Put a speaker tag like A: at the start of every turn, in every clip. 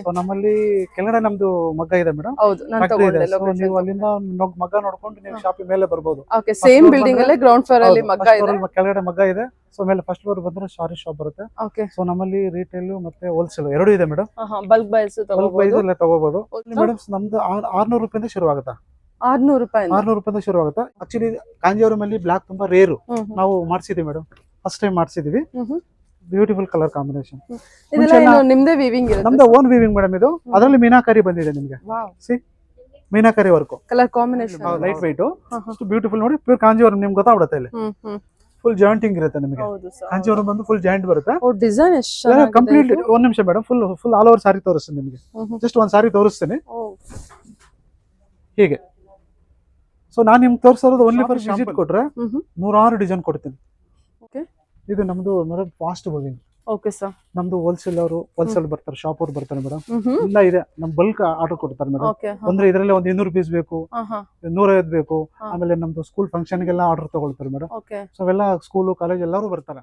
A: So ನಮ್ಮಲ್ಲಿ ಕೆಳಗಡೆ ನಮ್ದು ಮಗ್ಗ ಇದೆ ಮೇಡಮ್.
B: ಹೌದು ನಾನು
A: ಫ್ಯಾಕ್ಟರಿ ಇದೆ.
B: ತಗೊಂಡೆ
A: ಸೊ
B: ಲೊಕೇಶನ್.
A: ನೀವು ಅಲ್ಲಿಂದ ಮಗ್ಗ ನೋಡ್ಕೊಂಡು ನೀವು ಶಾಪ್ ಮೇಲೆ ಬರ್ಬೋದು.
B: ಓಕೆ ಸೇಮ್ ಬಿಲ್ಡಿಂಗ್ ಅಲ್ಲೇ ಗ್ರೌಂಡ್ ಫ್ಲೋರ್ ಅಲ್ಲಿ ಮಗ್ಗ ಇದೆ.
A: ಕೆಳಗಡೆ ಮಗ್ಗ ಇದೆ. ಸೊ ಮೇಲೆ ಫಸ್ಟ್ ಫ್ಲೋರ್ ಬಂದ್ರೆ ಸಾರಿ ಶಾಪ್ ಬರುತ್ತೆ.
B: ಓಕೆ
A: ಸೊ ನಮ್ಮಲ್ಲಿ ರಿಟೇಲ್ ಮತ್ತೆ ಹೋಲ್ಸೇಲ್ ಎರಡು ಇದೆ ಮೇಡಮ್.
B: ಬಲ್ಕ್ ಬೈಸ್ ತಗೋಬಹುದು.
A: ಎಲ್ಲ ತಗೋಬಹುದು ಮೇಡಮ್. ನಮ್ದು 600 ರೂಪಾಯಿಂದ ಶುರು ಆಗುತ್ತೆ.
B: 600 ರೂಪಾಯಿ
A: 600 ರೂಪಾಯಿಂದ ಶುರು ಆಗುತ್ತೆ. ಆಕ್ಚುಲಿ ಕಾಂಜೀವರಂ ಅಲ್ಲಿ ಬ್ಲಾಕ್ ತುಂಬಾ ರೇರು. ನಾವು ಮಾಡ್ಸಿದೀವಿ ಮೇಡಮ್. ಫಸ್ಟ್ ಟೈಮ್ ಮಾಡ್ಸಿದೀವಿ. Beautiful colour combination.
B: ನಿಮ್ದೇ ವೀವಿಂಗ್ ಇರುತ್ತೆ.
A: ನಮ್ದು ಓನ್ ವೀವಿಂಗ್ ಮೇಡಮ್ ಇದು. ಅದರಲ್ಲಿ ಮೀನಾಕರಿ ಬಂದಿದೆ ನಿಮ್ಗೆ. C meenakari work
B: colour combination
A: light white beautiful ನೋಡಿ. ಪ್ಯೂರ್ ಕಾಂಜೀವರಂ ನಿಮ್ಗೆ ಗೊತ್ತಾಗ್ಬಿಡುತ್ತೆ ಇಲ್ಲಿ. ಫುಲ್ ಜಾಯಿಂಟಿಂಗ್ ಇರುತ್ತೆ ನಿಮಗೆ. ಕಾಂಜೀವರಂ ಬಂದು ಫುಲ್ ಜಾಯಿಂಟ್ ಬರುತ್ತೆ.
B: ಡಿಸೈನ್
A: ಕಂಪ್ಲೀಟ್ ಒಂದ್ ನಿಮಿಷ ಮೇಡಮ್. ಫುಲ್ ಆಲ್ ಓವರ್ ಸಾರಿ ತೋರಿಸ್ತೀನಿ ನಿಮಗೆ. ಜಸ್ಟ್ ಒಂದ್ ಸಾರಿ ತೋರಿಸ್ತೀನಿ ಹೀಗೆ. ಸೊ ನಾನು ನಿಮ್ಗೆ ತೋರಿಸೋದು ಓನ್ಲಿ ಫಾರ್ ವಿಸಿಟ್ ಕೊಟ್ರೆ 100 ಡಿಸೈನ್ ಕೊಡ್ತೀನಿ. ಇದು ನಮ್ದು madam fast moving.
B: Okay sir.
A: ನಮ್ದು ಹೋಲ್ಸೇಲ್ ಬರ್ತಾರೆ, ಶಾಪ್ ಅವ್ರು ಬರ್ತಾರೆ ಮೇಡಮ್. ಎಲ್ಲ ಇದೆ. ನಮ್ ಬಲ್ಕ್ ಆರ್ಡರ್ ಕೊಡ್ತಾರೆ ಮೇಡಮ್. ಅಂದ್ರೆ ಇದರಲ್ಲಿ ಒಂದು 200 ಪೀಸ್ ಬೇಕು, 150 ಬೇಕು. ಆಮೇಲೆ ನಮ್ದು ಸ್ಕೂಲ್ ಫಂಕ್ಷನ್ ಗೆಲ್ಲ ಆರ್ಡರ್ ತಗೊಳ್ತಾರೆ ಮೇಡಮ್. ಸೊ ಅವೆಲ್ಲ ಸ್ಕೂಲು ಕಾಲೇಜ್ ಎಲ್ಲರೂ ಬರ್ತಾರೆ.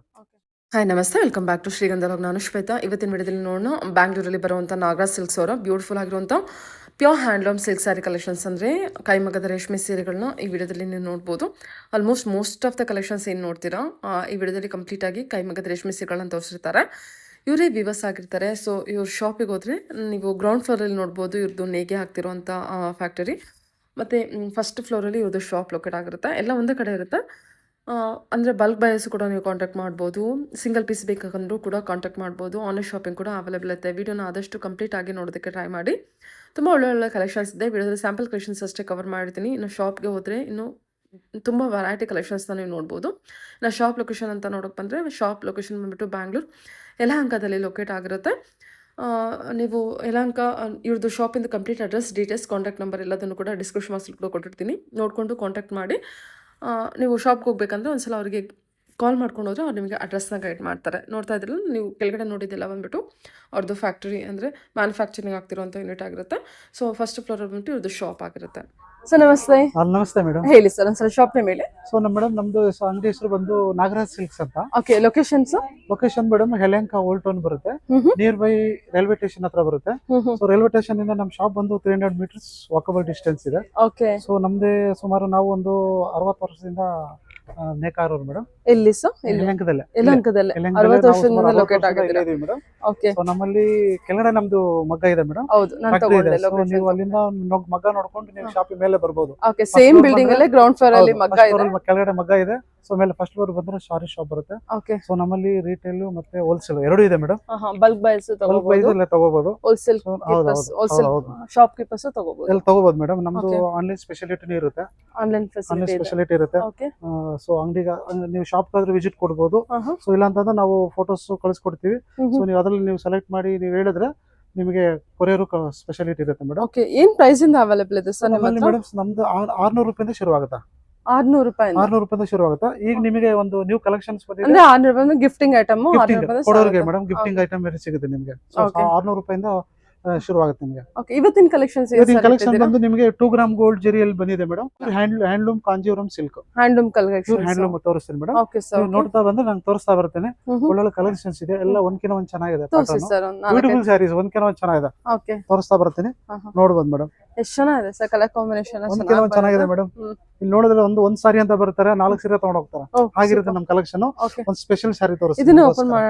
B: ಹಾಯ್ ನಮಸ್ತೆ, ವೆಲ್ಕಮ್ ಬ್ಯಾಕ್ ಟು ಶ್ರೀಗಂಧ ಲಾಗ್. ನಾನು ಶ್ವೇತಾ. ಇವತ್ತಿನ ವಿಡಿಯೋದಲ್ಲಿ ನೋಡೋಣ ಬ್ಯಾಂಗ್ಳೂರಲ್ಲಿ ಬರುವಂಥ ನಾಗರಾಜ್ ಸಿಲ್ಕ್ಸ್ ಅವರ ಬ್ಯೂಟಿಫುಲ್ ಆಗಿರುವಂಥ pure handloom silk sari collections. ಅಂದರೆ ಕೈಮಗ್ಗದ ರೇಷ್ಮೆ ಸೀರೆಗಳನ್ನ ಈ ವಿಡಿಯೋದಲ್ಲಿ ನೀವು ನೋಡ್ಬೋದು. Almost most of the collections ಏನು ನೋಡ್ತೀರಾ ಈ ವಿಡಿಯೋದಲ್ಲಿ ಕಂಪ್ಲೀಟ್ ಆಗಿ ಕೈಮಗ್ಗದ ರೇಷ್ಮೆ ಸೀರೆಗಳನ್ನ ತೋರಿಸಿರ್ತಾರೆ. ಇವರೇ ವಿವಸ್ ಆಗಿರ್ತಾರೆ. ಸೊ ಇವ್ರ ಶಾಪಿಗೆ ಹೋದರೆ ನೀವು ಗ್ರೌಂಡ್ ಫ್ಲೋರಲ್ಲಿ ನೋಡ್ಬೋದು ಇವ್ರದ್ದು ನೇಯ್ಗೆ ಹಾಕ್ತಿರುವಂಥ ಫ್ಯಾಕ್ಟರಿ. ಮತ್ತು ಫಸ್ಟ್ ಫ್ಲೋರಲ್ಲಿ ಇವ್ರದ್ದು ಶಾಪ್ ಲೊಕೇಟ್ ಆಗಿರುತ್ತೆ. ಎಲ್ಲ ಒಂದೇ ಕಡೆ ಇರುತ್ತೆ. ಅಂದರೆ ಬಲ್ಕ್ ಬಯಸ್ ಕೂಡ ನೀವು ಕಾಂಟ್ಯಾಕ್ಟ್ ಮಾಡ್ಬೋದು. ಸಿಂಗಲ್ ಪೀಸ್ ಬೇಕಂದ್ರೂ ಕೂಡ ಕಾಂಟ್ಯಾಕ್ಟ್ ಮಾಡ್ಬೋದು. ಆನ್ಲೈನ್ ಶಾಪಿಂಗ್ ಕೂಡ ಅವೈಲೇಬಲ್ ಇರುತ್ತೆ. ವಿಡಿಯೋನ ಆದಷ್ಟು ಕಂಪ್ಲೀಟ್ ಆಗಿ ನೋಡೋದಕ್ಕೆ ಟ್ರೈ ಮಾಡಿ. ತುಂಬ ಒಳ್ಳೆ ಕಲೆಕ್ಷನ್ಸ್ ಇದೆ. ವಿಡಿಯೋದಲ್ಲಿ ಸ್ಯಾಂಪಲ್ ಕಲೆಕ್ಷನ್ಸ್ ಅಷ್ಟೇ ಕವರ್ ಮಾಡಿರ್ತೀನಿ. ಇನ್ನು ಶಾಪ್ಗೆ ಹೋದರೆ ಇನ್ನೂ ತುಂಬ ವೆರೈಟಿ ಕಲೆಕ್ಷನ್ಸ್ನ ನೀವು ನೋಡ್ಬೋದು. ನಾನು ಶಾಪ್ ಲೊಕೇಶನ್ ಅಂತ ನೋಡೋಕೆ ಬಂದರೆ ಶಾಪ್ ಲೊಕೇಶನ್ ಬಂದುಬಿಟ್ಟು ಬ್ಯಾಂಗ್ಳೂರು ಯಲಹಂಕದಲ್ಲಿ ಲೊಕೇಟ್ ಆಗಿರುತ್ತೆ. ನೀವು ಯಲಹಂಕ ಇವ್ರದ್ದು ಶಾಪಿಂದ complete address, details, contact number ಎಲ್ಲದನ್ನು ಕೂಡ ಡಿಸ್ಕ್ರಿಪ್ಷನ್ ಬಾಕ್ಸಲ್ಲಿ ಕೂಡ ಕೊಟ್ಟಿರ್ತೀನಿ. ನೋಡಿಕೊಂಡು ಕಾಂಟ್ಯಾಕ್ಟ್ ಮಾಡಿ. ನೀವು ಶಾಪ್ಗೆ ಹೋಗ್ಬೇಕಂದ್ರೆ ಒಂದ್ಸಲ ಅವರಿಗೆ ಕಾಲ್ ಮಾಡ್ಕೊಂಡು ಹೋದರೆ ಅವ್ರು ನಿಮಗೆ ಅಡ್ರೆಸ್ನ ಗೈಡ್ ಮಾಡ್ತಾರೆ. ನೋಡ್ತಾ ಇದ್ರಲ್ಲ ನೀವು ಕೆಳಗಡೆ ನೋಡಿದ್ದೆಲ್ಲ ಬಂದುಬಿಟ್ಟು ಅವ್ರದ್ದು ಫ್ಯಾಕ್ಟ್ರಿ ಅಂದರೆ ಮ್ಯಾನುಫ್ಯಾಕ್ಚರಿಂಗ್ ಆಗ್ತಿರುವಂಥ ಯೂನಿಟ್ ಆಗಿರುತ್ತೆ. ಸೊ ಫಸ್ಟ್ ಫ್ಲೋರ್ ಬಂದ್ಬಿಟ್ಟು ಇವ್ರದ್ದು ಶಾಪ್ ಆಗಿರುತ್ತೆ. ಸರ್ ನಮಸ್ತೆ.
A: ನಮಸ್ತೆ ಮೇಡಮ್.
B: ಹೇಳಿ ಸರ್ ಒಂದ್ಸಲ ಶಾಪ್ ನೇಮ್ ಹೇಳಿ.
A: ಸೊ ಮೇಡಮ್ ನಮ್ದು ಅಂಗಡಿ ಹೆಸರು ಬಂದು ನಾಗರಾಜ್ ಸಿಲ್ಕ್ಸ್ ಅಂತ.
B: Okay locations
A: madam Yelahanka old town ಬರುತ್ತೆ. ನಿಯರ್ ಬೈ ರೈಲ್ವೆ ಸ್ಟೇಷನ್ ಹತ್ರ ಬರುತ್ತೆ. ಸೊ ರೈಲ್ವೆ ಸ್ಟೇಷನ್ ಇಂದ ನಮ್ಮ ಶಾಪ್ ಬಂದು 300 ಮೀಟರ್ಸ್ ವಾಕಬಲ್ ಡಿಸ್ಟೆನ್ಸ್ ಇದೆ.
B: ಓಕೆ.
A: ಸೊ ನಮ್ದೇ ಸುಮಾರು ನಾವು ಒಂದು 60 ವರ್ಷದಿಂದ ನೇಕಾರರು ಮೇಡಮ್.
B: ಎಲ್ಲಿ ಸರ್?
A: ಯಲಹಂಕದಲ್ಲೇ.
B: 60 ವರ್ಷದಿಂದ ಲೊಕೇಟ್ ಆಗಿದೆ ಮೇಡಮ್. ಓಕೆ.
A: ಸೊ ನಮ್ಮಲ್ಲಿ ಕೆಳಗಡೆ ನಮ್ದು ಮಗ್ಗ ಇದೆ ಮೇಡಮ್.
B: ಹೌದು ನಾನು ತಗೊಂಡೆ ಲೊಕೇಶನ್.
A: ನೀವು ಅಲ್ಲಿಂದ ಮಗ್ಗ ನೋಡ್ಕೊಂಡು ನೀವು ಶಾಪ್ ಮೇಲೆ ಬರ್ಬೋದು.
B: ಓಕೆ ಸೇಮ್ ಬಿಲ್ಡಿಂಗ್ ಅಲ್ಲೇ ಗ್ರೌಂಡ್ ಫ್ಲೋರ್ ಅಲ್ಲಿ ಮಗ್ಗ ಇದೆ.
A: ಕೆಳಗಡೆ ಮಗ್ಗ ಇದೆ. ಸೊ ಮೇಲೆ ಫಸ್ಟ್ ಫ್ಲೋರ್ ಬಂದ್ರೆ ಸಾರಿ ಶಾಪ್ ಬರುತ್ತೆ.
B: ಓಕೆ.
A: ಸೊ ನಮ್ಮಲ್ಲಿ ರಿಟೇಲ್ ಮತ್ತೆ ಹೋಲ್ಸೇಲ್ ಎರಡು ಇದೆ ಮೇಡಮ್.
B: ಬಲ್ಕ್ ಬೈಸ್
A: ತಗೋಬಹುದು.
B: ಹೋಲ್ಸೇಲ್ ಶಾಪ್ ಕೀಪರ್ಸ್ ತಗೋಬಹುದು.
A: ಎಲ್ಲ ತಗೋಬಹುದು ಮೇಡಮ್. ನಮ್ದು ಆನ್ಲೈನ್ ಸ್ಪೆಷಾಲಿಟಿ ಇರುತ್ತೆ.
B: ಆನ್ಲೈನ್
A: ಸ್ಪೆಷಾಲಿಟಿ ಇರುತ್ತೆ. ಸೊ ಅಂಗಡಿಗೆ ನೀವು ಶಾಪ್ ಆದ್ರೆ ವಿಸಿಟ್ ಕೊಡ್ಬೋದು. ಸೊ ಇಲ್ಲ ಅಂತಂದ್ರೆ ನಾವು ಫೋಟೋಸ್ ಕಳಿಸ್ಕೊಡ್ತೀವಿ. ಸೊ ನೀವು ಅದ್ರಲ್ಲಿ ನೀವು ಸೆಲೆಕ್ಟ್ ಮಾಡಿ ನೀವು ಹೇಳಿದ್ರೆ ನಿಮಗೆ ಕೊರಿಯರ್ ಸ್ಪೆಷಾಲಿಟಿ ಇರುತ್ತೆ ಮೇಡಮ್.
B: ಓಕೆ. ಏನ್ ಪ್ರೈಸ್ ಇಂದ ಅವೈಲೇಬಲ್ ಇದೆ ಸರ್
A: ನಮ್ಮಲ್ಲಿ ಮೇಡಮ್? ನಮ್ದು 600 ರೂಪಾಯಿಂದ ಶುರು ಆಗುತ್ತೆ.
B: 600 ರೂಪಾಯಿ.
A: 600 ರೂಪಾಯಿಂದ ಶುರು ಆಗುತ್ತೆ. ಈಗ ನಿಮಗೆ ಒಂದು ನ್ಯೂ ಕಲೆಕ್ಷನ್ಸ್ ಬಂದಿದೆ.
B: ಅಂದ್ರೆ 600 ರೂಪಾಯಿ ಗಿಫ್ಟಿಂಗ್ ಐಟಮ್
A: ಕೊಡೋರಿಗೆ ಮೇಡಮ್ ಗಿಫ್ಟಿಂಗ್ ಐಟಮ್ ಬೇರೆ ಸಿಗುತ್ತೆ ನಿಮಗೆ. 600 ರೂಪಾಯಿಂದ ಶುರು ಆಗುತ್ತೆ ನಿಮಗೆ.
B: ಓಕೆ. ಇವತ್ತಿನ ಕಲೆಕ್ಷನ್ಸ್
A: ಬಂದು ನಿಮಗೆ 2 ಗ್ರಾಮ್ ಗೋಲ್ಡ್ ಜರಿಯಲ್ಲಿ ಬಂದಿದೆ madam. Handloom Kanjeevaram silk handloom ತೋರಿಸ್ತೀನಿ ಮೇಡಮ್. ನೋಡ್ತಾ ಬಂದ್ರೆ ನಾನು ತೋರಿಸ್ತಾ ಬರ್ತೇನೆ. ಒಳ್ಳೊಳ್ಳೆ ಕಲೆಕ್ಷನ್ಸ್ ಇದೆ. ಎಲ್ಲ ಒಂದ್ಕಿನ ಒಂದ್ ಚೆನ್ನಾಗಿದೆ. ಬ್ಯೂಟಿಫುಲ್ ಸ್ಯಾರೀಸ್ ಒಂದ್ಕಿನ ಒಂದ್ ಚೆನ್ನಾಗಿದೆ. ತೋರಿಸ್ತಾ ಬರ್ತೀನಿ. ನೋಡ್ಬೋದು ಮೇಡಮ್.
B: ಎಷ್ಟು ಚೆನ್ನಾಗಿದೆ ಸರ್ ಕಲರ್ ಕಾಂಬಿನೇಷನ್.
A: ಒಂದ್ಕಿನ ಒಂದ್ ಚೆನ್ನಾಗಿದೆ ಮೇಡಮ್. ಇಲ್ಲಿ ನೋಡಿದ್ರೆ ಒಂದ್ ಸಾರಿ ಅಂತ ಬರ್ತಾರೆ, 4 ಸೀರೆ ತಗೊಂಡ್ ಹೋಗ್ತಾರೆ. ಹಾಗಿರುತ್ತೆ ನಮ್ ಕಲೆಕ್ಷನ್. ಒಂದ್ ಸ್ಪೆಷಲ್ ಸ್ಯಾರಿ ತೋರಿಸ್ತೀನಿ.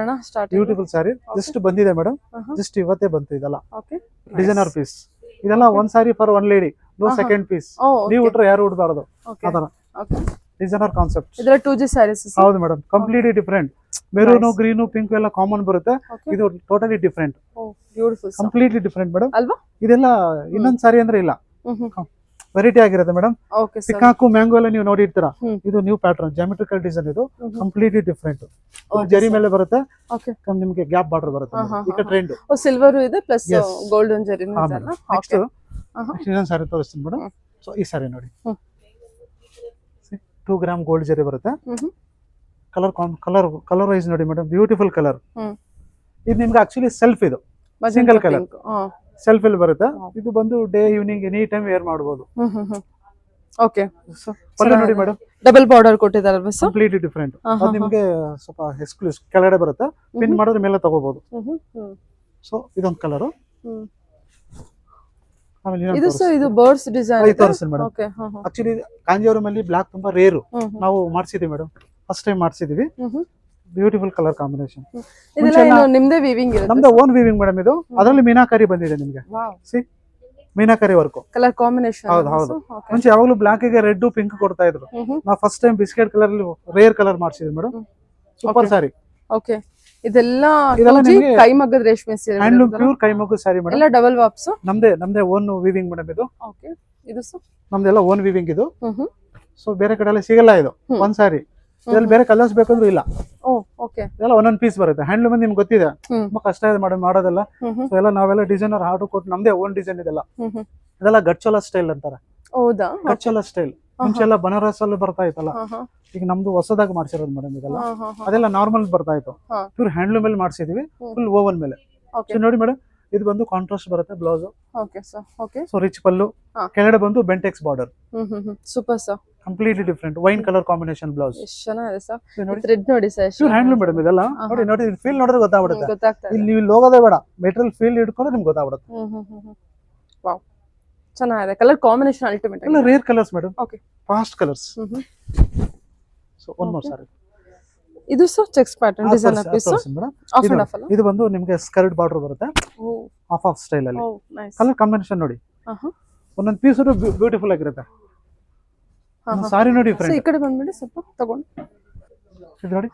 A: ಬ್ಯೂಟಿಫುಲ್ ಸ್ಯಾರಿ ಜಸ್ಟ್ ಬಂದಿದೆ ಮೇಡಮ್. ಜಸ್ಟ್ ಇವತ್ತೇ ಬಂತು. ಇದೆಲ್ಲ ಡಿಸೈನರ್ ಪೀಸ್. ಇದೆಲ್ಲ ಒಂದ್ sari for one lady, no second piece. ನೀವು ಉಟ್ರೆ ಯಾರು ಉಡ್ಬಾರ್ದು. ಆತರ ಡಿಸೈನರ್ ಕಾನ್ಸೆಪ್ಟ್. 2G ಸ್ಯಾರೀಸ್. ಹೌದು madam. Completely different. Maroon, green, pink ಎಲ್ಲ ಕಾಮನ್ ಬರುತ್ತೆ. ಇದು totally different. Completely different madam. ಇದೆಲ್ಲ ಇನ್ನೊಂದ್ ಸಾರಿ ಅಂದ್ರೆ ಇಲ್ಲ. ವೆರೈಟಿ ಆಗಿರುತ್ತೆ ಮೇಡಮ್. ಪಿಕಾಕು, ಮ್ಯಾಂಗೋ ಎಲ್ಲ ನೀವು ನೋಡಿರ್ತೀರಾ. ಇದು ನ್ಯೂ ಪ್ಯಾಟರ್ನ್ ಜಾಮೆಟ್ರಿಕಲ್ ಡಿಸೈನ್. ಇದು ಕಂಪ್ಲೀಟ್ಲಿ ಡಿಫರೆಂಟ್. ಜರಿ ಮೇಲೆ ಬರುತ್ತೆ. ನಿಮ್ಗೆ ಗ್ಯಾಪ್ ಬಾರ್ಡರ್ ಬರುತ್ತೆ. ಈಗ ಟ್ರೆಂಡ್
B: ಸಿಲ್ವರ್ ಇದೆ ಪ್ಲಸ್ ಗೋಲ್ಡನ್ ಜರಿ.
A: ನೆಕ್ಸ್ಟ್ ಇನ್ನೊಂದು ಸಾರಿ ತೋರಿಸ್ತೀನಿ ಮೇಡಮ್. ಸೊ ಈ ಸಾರಿ ನೋಡಿ. 2 ಗ್ರಾಮ್ ಗೋಲ್ಡ್ ಜರಿ ಬರುತ್ತೆ. ಕಲರ್ ವೈಸ್ ನೋಡಿ ಮೇಡಮ್. Beautiful colour. ಇದು ನಿಮ್ಗೆ ಆಕ್ಚುಲಿ ಸೆಲ್ಫ್. ಇದು ಸಿಂಗಲ್ ಕಲರ್ ಸೆಲ್ಫ್ ಅಲ್ಲಿ ಬರುತ್ತೆ. ಇದು ಬಂದು day evening any time wear ಮಾಡಬಹುದು.
B: ಓಕೆ.
A: ಪಲ್ಲು ನೋಡಿ ಮೇಡಮ್.
B: ಡಬಲ್ ಬಾರ್ಡರ್ ಕೊಟ್ಟಿದ್ದಾರೆ.
A: Completely different. ಅದು ನಿಮಗೆ ಸ್ವಲ್ಪ ಎಕ್ಸ್ಕ್ಲೂಸಿವ್ ಕೆಳಗಡೆ ಬರುತ್ತೆ. ಪಿನ್ ಮಾಡಿದ್ರೆ ಮೇಲೆ ತಗೋಬಹುದು. ಸೊ ಇದೊಂದು ಕಲರ್. ಆಮೇಲೆ
B: ಇದು ಸರ್ ಇದು ಬರ್ಡ್ಸ್ ಡಿಸೈನ್
A: ತೋರಿಸ್ತೀನಿ ಮೇಡಮ್.
B: ಓಕೆ
A: ಆಕ್ಚುಲಿ ಕಾಂಜೀವರಂ ಅಲ್ಲಿ ಬ್ಲಾಕ್ ತುಂಬಾ ರೇರು, ನಾವು ಮಾಡ್ಸಿದೀವಿ ಮೇಡಮ್, ಫಸ್ಟ್ ಟೈಮ್ ಮಾಡ್ಸಿದೀವಿ. Beautiful colour combination.
B: ಇದೆಲ್ಲ ಏನು ನಿಮ್ದೇ ವೀವಿಂಗ್ ಇರುತ್ತೆ?
A: ನಮ್ದು ಓನ್ ವೀವಿಂಗ್ ಮೇಡಮ್ ಇದು. ಅದರಲ್ಲಿ ಮೀನಾಕರಿ ಬಂದಿದೆ ನಿಮ್ಗೆ.
B: Wow,
A: C meenakari work.
B: Colour combination.
A: ಹೌದು. ಮುಂಚೆ ಯಾವಾಗಲೂ ಬ್ಲಾಕ್ ಗೆ ರೆಡ್ ಪಿಂಕ್ ಕೊಡ್ತಾ ಇದ್ರು. ನಾವು ಫಸ್ಟ್ ಟೈಮ್ ಬಿಸ್ಕೆಟ್ ಕಲರ್ ಅಲ್ಲಿ ರೇರ್ ಕಲರ್ ಮಾಡ್ಸಿದ್ವಿ ಮೇಡಮ್. ಸೂಪರ್ ಸಾರಿ.
B: ಓಕೆ, ಇದೆಲ್ಲ
A: ನಿಮಗೆ
B: ಕೈಮಗ್ಗದ ರೇಷ್ಮೆ ಸೀರೆ,
A: ಹ್ಯಾಂಡ್ಲೂಮ್ ಪ್ಯೂರ್ ಕೈಮಗ್ಗು ಸಾರಿ ಮೇಡಮ್.
B: ಎಲ್ಲ ಡಬಲ್ ವಾಪ್ಸ್.
A: ನಮ್ದೇ ಓನ್ ವೀವಿಂಗ್ ಮೇಡಮ್ ಇದು.
B: ಓಕೆ, ಇದು ಸರ್
A: ನಮ್ದೆಲ್ಲ ಓನ್ ವೀವಿಂಗ್ ಇದು. ಸೊ ಬೇರೆ ಕಡೆ ಎಲ್ಲ ಸಿಗಲ್ಲ ಇದು ಒಂದ್ ಸಾರಿ. ಇದ್ರಲ್ಲಿ ಬೇರೆ ಕಲರ್ಸ್ ಬೇಕಂದ್ರೂ ಇಲ್ಲ.
B: ಓಕೆ,
A: ಎಲ್ಲ ಒಂದೊಂದ್ ಪೀಸ್ ಬರುತ್ತೆ. ಹ್ಯಾಂಡ್ಲೂಮ್ ನಿಮ್ಗೆ ಗೊತ್ತಿದೆ, ತುಂಬಾ ಕಷ್ಟ ಇದೆ ಮೇಡಮ್ ಮಾಡೋದೆಲ್ಲ. ಸೊ ಎಲ್ಲ ನಾವೆಲ್ಲ ಡಿಸೈನರ್ ಆರ್ಡರ್ ಕೊಟ್ಟು ನಮ್ದೇ ಓನ್ ಡಿಸೈನ್ ಇದೆಲ್ಲ. ಇದೆಲ್ಲ ಗಚ್ಚೋಲ ಸ್ಟೈಲ್ ಅಂತಾರೆ.
B: ಹೌದಾ?
A: ಗಚ್ಚೋಲ ಸ್ಟೈಲ್ ಮುಂಚೆ ಎಲ್ಲ ಬನಾರಸ್ ಅಲ್ಲಿ ಬರ್ತಾ ಇತ್ತಲ್ಲ, ಈಗ ನಮ್ದು ಹೊಸದಾಗಿ ಮಾಡ್ಸಿರೋದು ಮೇಡಮ್ ಇದೆಲ್ಲ. ಅದೆಲ್ಲ ನಾರ್ಮಲ್ ಬರ್ತಾ ಇತ್ತು, ಪ್ಯೂರ್ ಹ್ಯಾಂಡ್ಲೂಮ್ ಅಲ್ಲಿ ಮಾಡ್ಸಿದೀವಿ, ಫುಲ್ ಓವನ್ ಮೇಲೆ. ನೋಡಿ ಮೇಡಮ್, ಇದು ಬಂದು ಕಾಂಟ್ರಾಸ್ಟ್ ಬರುತ್ತೆ blouse.
B: Okay sir. Okay,
A: so rich pallu, ಕೆಳಗಡೆ ಬಂದು Bentex border.
B: Super sir,
A: completely different wine colour combination blouse.
B: ಎಷ್ಟು ಚೆನ್ನಾಗಿದೆ ಸರ್. ಥ್ರೆಡ್ ನೋಡಿ ಸರ್,
A: ಪ್ಯೂರ್ ಹ್ಯಾಂಡ್ಲೂಮ್ ಮೇಡಮ್ ಇದೆಲ್ಲ. ನೋಡಿ ಫೀಲ್ ನೋಡಿದ್ರೆ ಗೊತ್ತಾಗ್ಬಿಡುತ್ತೆ.
B: ಗೊತ್ತಾಗ್ತದೆ.
A: ಇಲ್ಲಿ ನೀವು ಲೋಗೋದೇ ಬೇಡ, ಮೆಟೀರಿಯಲ್ ಫೀಲ್ ಹಿಡ್ಕೊಂಡ್ರೆ ನಿಮ್ಗೆ ಗೊತ್ತಾಗ್ಬಿಡುತ್ತೆ.
B: ವಾವ್, ಚೆನ್ನಾಗಿದೆ. Colour combination ultimate.
A: ಎಲ್ಲ rare colours madam.
B: Okay,
A: fast colours. So one more sari.
B: ಇದು sir checks pattern design piece
A: madam.
B: Half and half ಅಲ್ಲ?
A: ಇದು ಬಂದು ನಿಮಗೆ ಸ್ಕರ್ಟ್ ಬಾರ್ಡರ್ ಬರುತ್ತೆ, ಆಫ್ ಸ್ಟೈಲ್ ಅಲ್ಲಿ. ಕಲರ್ ಕಾಂಬಿನೇಷನ್ ನೋಡಿ, ಒಂದೊಂದು ಪೀಸ್ ಬ್ಯೂಟಿಫುಲ್ ಆಗಿರುತ್ತೆ. ಸಾರಿ ನೋಡಿ ಫ್ರೆಂಡ್,
B: ಈ ಕಡೆ ಬಂದ್ಬಿಡಿ ಸ್ವಲ್ಪ ತಗೊಂಡು.
A: ಇದು ನೋಡಿ.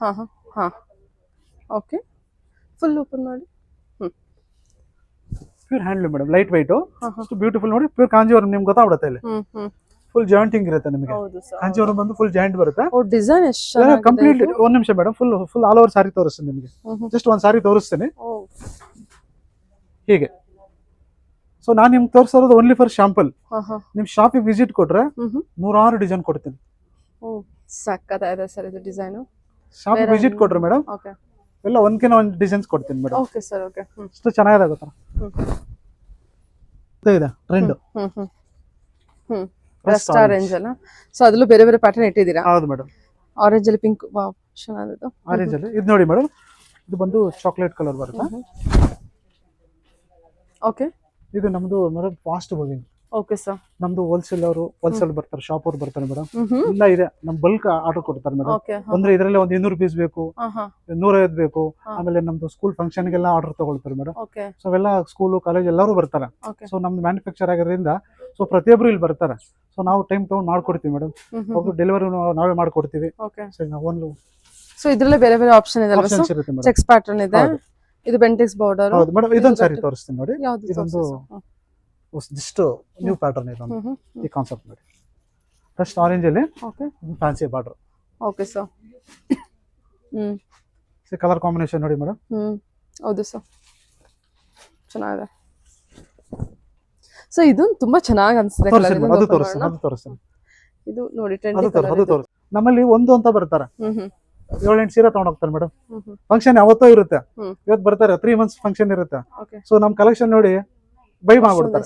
B: ಓಕೆ, ಫುಲ್ ಓಪನ್ ಮಾಡಿ.
A: Pure handloom madam, light white, ಅಷ್ಟು ಬ್ಯೂಟಿಫುಲ್. ನೋಡಿ ಪ್ಯೂರ್ ಕಾಂಜೀವರಂ ನಿಮ್ಗೆ ಗೊತ್ತಾಗ್ಬಿಡುತ್ತೆ. ಇಲ್ಲಿ ಫುಲ್ ಜಾಯಿಂಟಿಂಗ್ ಇರುತ್ತೆ ನಿಮಗೆ. ಕಾಂಜೀವರಂ ಬಂದು ಫುಲ್ ಜಾಯಿಂಟ್ ಬರುತ್ತೆ.
B: ಡಿಸೈನ್ ಎಷ್ಟು
A: ಕಂಪ್ಲೀಟ್. ಒಂದ್ ನಿಮಿಷ ಮೇಡಮ್, ಫುಲ್ ಆಲ್ ಓವರ್ ಸಾರಿ ತೋರಿಸ್ತೀನಿ ನಿಮಗೆ. ಜಸ್ಟ್ ಒಂದ್ ಸಾರಿ ತೋರಿಸ್ತೀನಿ ಹೀಗೆ. ಸೊ ನಾನು ನಿಮ್ಗೆ ತೋರಿಸೋದು ಓನ್ಲಿ ಫಾರ್ ಶಾಂಪಲ್. ನಿಮ್ ಶಾಪಿಗೆ ವಿಸಿಟ್ ಕೊಟ್ರೆ 100 ಡಿಸೈನ್ ಕೊಡ್ತೀನಿ.
B: ಸಕ್ಕತ್ತಾಗಿದೆ ಸರ್ ಇದು ಡಿಸೈನ್.
A: ಶಾಪಿಗೆ ವಿಸಿಟ್ ಕೊಟ್ರೆ ಮೇಡಮ್ ಎಲ್ಲ ಒಂದ್ಕಿನ ಒಂದ್ ಡಿಸೈನ್ಸ್ ಕೊಡ್ತೀನಿ ಮೇಡಮ್.
B: Okay sir. ಓಕೆ,
A: ಅಷ್ಟು ಚೆನ್ನಾಗಿದೆ ಗೊತ್ತಾ. ಇದೆ ಟ್ರೆಂಡ್
B: ರಸ್ಟ್ ಆರೆಂಜ್ ಅಲ್ಲ? ಸೊ ಅದರಲ್ಲೂ ಬೇರೆ ಬೇರೆ ಪ್ಯಾಟರ್ನ್ ಇಟ್ಟಿದ್ದೀರಾ?
A: ಹೌದು ಮೇಡಮ್.
B: ಆರೆಂಜ್ ಅಲ್ಲಿ ಪಿಂಕ್, ವಾವ್ ಚೆನ್ನಾಗಿದೆ.
A: ಆರೆಂಜ್ ಅಲ್ಲಿ ಇದು ನೋಡಿ ಮೇಡಮ್, ಇದು ಬಂದು ಚಾಕ್ಲೇಟ್ ಕಲರ್ ಬರುತ್ತೆ.
B: ಓಕೆ,
A: ಇದು ನಮ್ದು madam fast moving.
B: Okay sir.
A: ನಮ್ದು ಹೋಲ್ಸೇಲ್ ಬರ್ತಾರೆ, ಶಾಪ್ ಅವ್ರು ಬರ್ತಾರೆ ಮೇಡಮ್. ಇಲ್ಲ ಇದೆ ನಮ್ ಬಲ್ಕ್ ಆರ್ಡರ್ ಕೊಡ್ತಾರೆ ಮೇಡಮ್. ಅಂದ್ರೆ ಇದರಲ್ಲಿ ಒಂದು 200 ಪೀಸ್ ಬೇಕು, 150 ಬೇಕು. ಆಮೇಲೆ ನಮ್ದು ಸ್ಕೂಲ್ ಫಂಕ್ಷನ್ ಗೆಲ್ಲ ಆರ್ಡರ್ ತಗೊಳ್ತಾರೆ ಮೇಡಮ್. ಸೊ ಅವೆಲ್ಲ ಸ್ಕೂಲು ಕಾಲೇಜ್ ಎಲ್ಲರೂ ಬರ್ತಾರೆ. ಸೊ ನಮ್ದು ಮ್ಯಾನುಫ್ಯಾಕ್ಚರ್ ಆಗಿರೋದ್ರಿಂದ ಸೊ ಪ್ರತಿಯೊಬ್ರು ಇಲ್ಲಿ ಬರ್ತಾರೆ. ಸೊ ನಾವು ಟೈಮ್ ತಗೊಂಡು ಮಾಡ್ಕೊಡ್ತೀವಿ ಮೇಡಮ್. ಅವ್ರು ಡೆಲಿವರಿ ನಾವೇ ಮಾಡ್ಕೊಡ್ತೀವಿ.
B: ಸೊ ಇದ್ರಲ್ಲೇ ಬೇರೆ ಬೇರೆ ಆಪ್ಷನ್ ಇದೆ,
A: ಆಪ್ಷನ್ಸ್ ಇರುತ್ತೆ ಮೇಡಮ್.
B: ಚೆಕ್ಸ್ ಪ್ಯಾಟರ್ನ್ ಇದೆ, ಇದು ಬೆಂಟೆಕ್ಸ್ ಬಾರ್ಡರ್.
A: ಹೌದು ಮೇಡಮ್. ಇದೊಂದು ಸಾರಿ ತೋರಿಸ್ತೀನಿ ನೋಡಿ. ಇದೊಂದು ಜಸ್ಟ್ ನ್ಯೂ ಪ್ಯಾಟರ್ನ್ ಇದೆ ಈ ಕಾನ್ಸೆಪ್ಟ್ ನೋಡಿ. ಫಸ್ಟ್ ಆರೆಂಜ್ ಅಲ್ಲಿ fancy border.
B: Okay sir.
A: Colour combination ನೋಡಿ ಮೇಡಮ್.
B: ಹೌದು ಸರ್, ಚೆನ್ನಾಗಿದೆ. ಸೊ ಇದು ತುಂಬಾ ಚೆನ್ನಾಗಿ ಅನ್ಸುತ್ತೆ.
A: ಅದು ತೋರಿಸ್ತೀನಿ.
B: ಇದು ನೋಡಿ ಟ್ರೆಂಡಿ.
A: ನಮ್ಮಲ್ಲಿ ಒಂದು ಅಂತ ಬರ್ತಾರೆ, 7-8 ಸೀರೆ ತಗೊಂಡ್ ಹೋಗ್ತಾರೆ ಮೇಡಮ್. ಫಂಕ್ಷನ್ ಯಾವತ್ತೋ ಇರುತ್ತೆ, ಇವತ್ತು ಬರ್ತಾರೆ, 3 months ಫಂಕ್ಷನ್ ಇರುತ್ತೆ. ಸೊ ನಮ್ ಕಲೆಕ್ಷನ್ ನೋಡಿ ಬೈ ಮಾಡ್ಬಿಡ್ತಾರೆ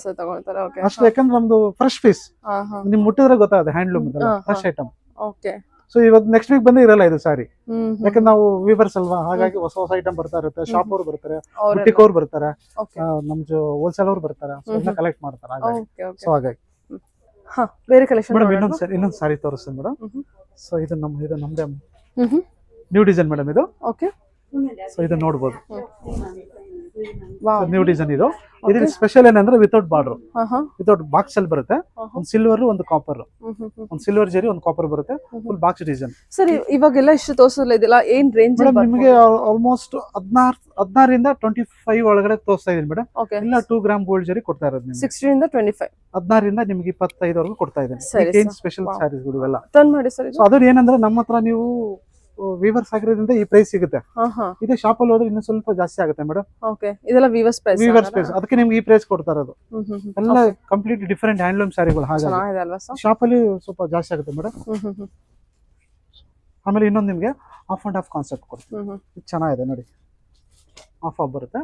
A: ಅಷ್ಟು. ಯಾಕಂದ್ರೆ ನಮ್ದು ಫ್ರೆಶ್ ಪೀಸ್, ನಿಮ್ ಮುಟ್ಟಿದ್ರೆ ಗೊತ್ತಾಗುತ್ತೆ ಹ್ಯಾಂಡ್ಲೂಮ್ ಫ್ರೆಶ್ ಐಟಮ್. ಸೊ ಇವಾಗ ನೆಕ್ಸ್ಟ್ ವೀಕ್ ಬಂದೇ ಇರಲ್ಲ ಇದು ಸಾರಿ, ಯಾಕಂದ್ರೆ ನಾವು ವೀವರ್ಸ್ ಅಲ್ವಾ, ಹಾಗಾಗಿ ಹೊಸ ಹೊಸ ಐಟಮ್ ಬರ್ತಾ ಇರುತ್ತೆ. ಶಾಪ್ ಅವ್ರು ಬರ್ತಾರೆ, ಬುಟಿಕ್ ಅವ್ರು ಬರ್ತಾರೆ, ನಮ್ದು ಹೋಲ್ಸೇಲ್ ಅವ್ರು ಬರ್ತಾರೆ, ಕಲೆಕ್ಟ್ ಮಾಡ್ತಾರೆ. ಸೊ ಹಾಗಾಗಿ
B: ಬೇರೆ ಕಲೆಕ್ಷನ್
A: ಮೇಡಮ್ ಇನ್ನೊಂದು ಸಾರಿ ತೋರಿಸ್ತೀನಿ ಮೇಡಮ್. ಸೊ ಇದು ನಮ್ದೇ ನ್ಯೂ ಡಿಸೈನ್ ಮೇಡಮ್ ಇದು.
B: ಓಕೆ,
A: ಸೊ ಇದು ನೋಡ್ಬೋದು, ನ್ಯೂ ಡಿಸೈನ್ ಇದು. ಇದ್ರ ಸ್ಪೆಷಲ್ ಏನಂದ್ರೆ ವಿತೌಟ್ ಬಾರ್ಡರ್, ವಿತೌಟ್ ಬಾಕ್ಸ್ ಅಲ್ಲಿ ಬರುತ್ತೆ. ಒಂದು ಸಿಲ್ವರ್, ಒಂದು ಕಾಪರ್, ಒಂದು ಸಿಲ್ವರ್ ಜರಿ, ಒಂದು ಕಾಪರ್ ಬರುತ್ತೆ. Full box design.
B: ಸರ್ ಇವಾಗೆಲ್ಲ ಇಷ್ಟು ತೋರಿಸಲ್ಲ, ಇದೆಲ್ಲ ಏನ್ ರೇಂಜ್
A: ನಿಮಗೆ? ಆಲ್ಮೋಸ್ಟ್ 16 25 ಒಳಗಡೆ ತೋರಿಸ್ತಾ ಇದೀನಿ ಮೇಡಮ್. ಇಲ್ಲ 2 ಗ್ರಾಮ್ ಗೋಲ್ಡ್ ಜರಿ ಕೊಡ್ತಾ ಇರೋದು.
B: 16 25,
A: 16 ನಿಮಗೆ 25 ವರೆಗೂ ಕೊಡ್ತಾ ಇದ್ದೀನಿ. ಸ್ಪೆಷಲ್ ಸ್ಯಾರೀಸ್ ಇವೆಲ್ಲ
B: ಟರ್ನ್ ಮಾಡಿ ಸರ್.
A: ಅದ್ರ ಏನಂದ್ರೆ ನಮ್ಮ ಹತ್ರ ನೀವು ವೀವರ್ಸ್ ಆಗಿರೋದ್ರಿಂದ ಈ ಪ್ರೈಸ್ ಸಿಗುತ್ತೆ. ಇದೇ ಶಾಪ್ ಅಲ್ಲಿ ಹೋದ್ರೆ ಇನ್ನೂ ಸ್ವಲ್ಪ ಜಾಸ್ತಿ ಆಗುತ್ತೆ ಮೇಡಮ್.
B: ಓಕೆ, ಇದೆಲ್ಲ ವೀವರ್ಸ್ ಪ್ರೈಸ್.
A: ಅದಕ್ಕೆ ನಿಮ್ಗೆ ಈ ಪ್ರೈಸ್ ಕೊಡ್ತಾ ಇರೋದು. ಎಲ್ಲ ಕಂಪ್ಲೀಟ್ ಡಿಫರೆಂಟ್ ಹ್ಯಾಂಡ್ಲೂಮ್ ಸ್ಯಾರಿಗಳು. ಹಾಗೆ ಶಾಪ್ ಅಲ್ಲಿ ಸ್ವಲ್ಪ ಜಾಸ್ತಿ ಆಗುತ್ತೆ ಮೇಡಮ್. ಆಮೇಲೆ ಇನ್ನೊಂದು ನಿಮ್ಗೆ ಆಫ್ ಅಂಡ್ ಆಫ್ ಕಾನ್ಸೆಪ್ಟ್ ಕೊಡ್ತೀವಿ. ಇದು ಚೆನ್ನಾಗಿದೆ ನೋಡಿ, ಆಫ್ ಬರುತ್ತೆ.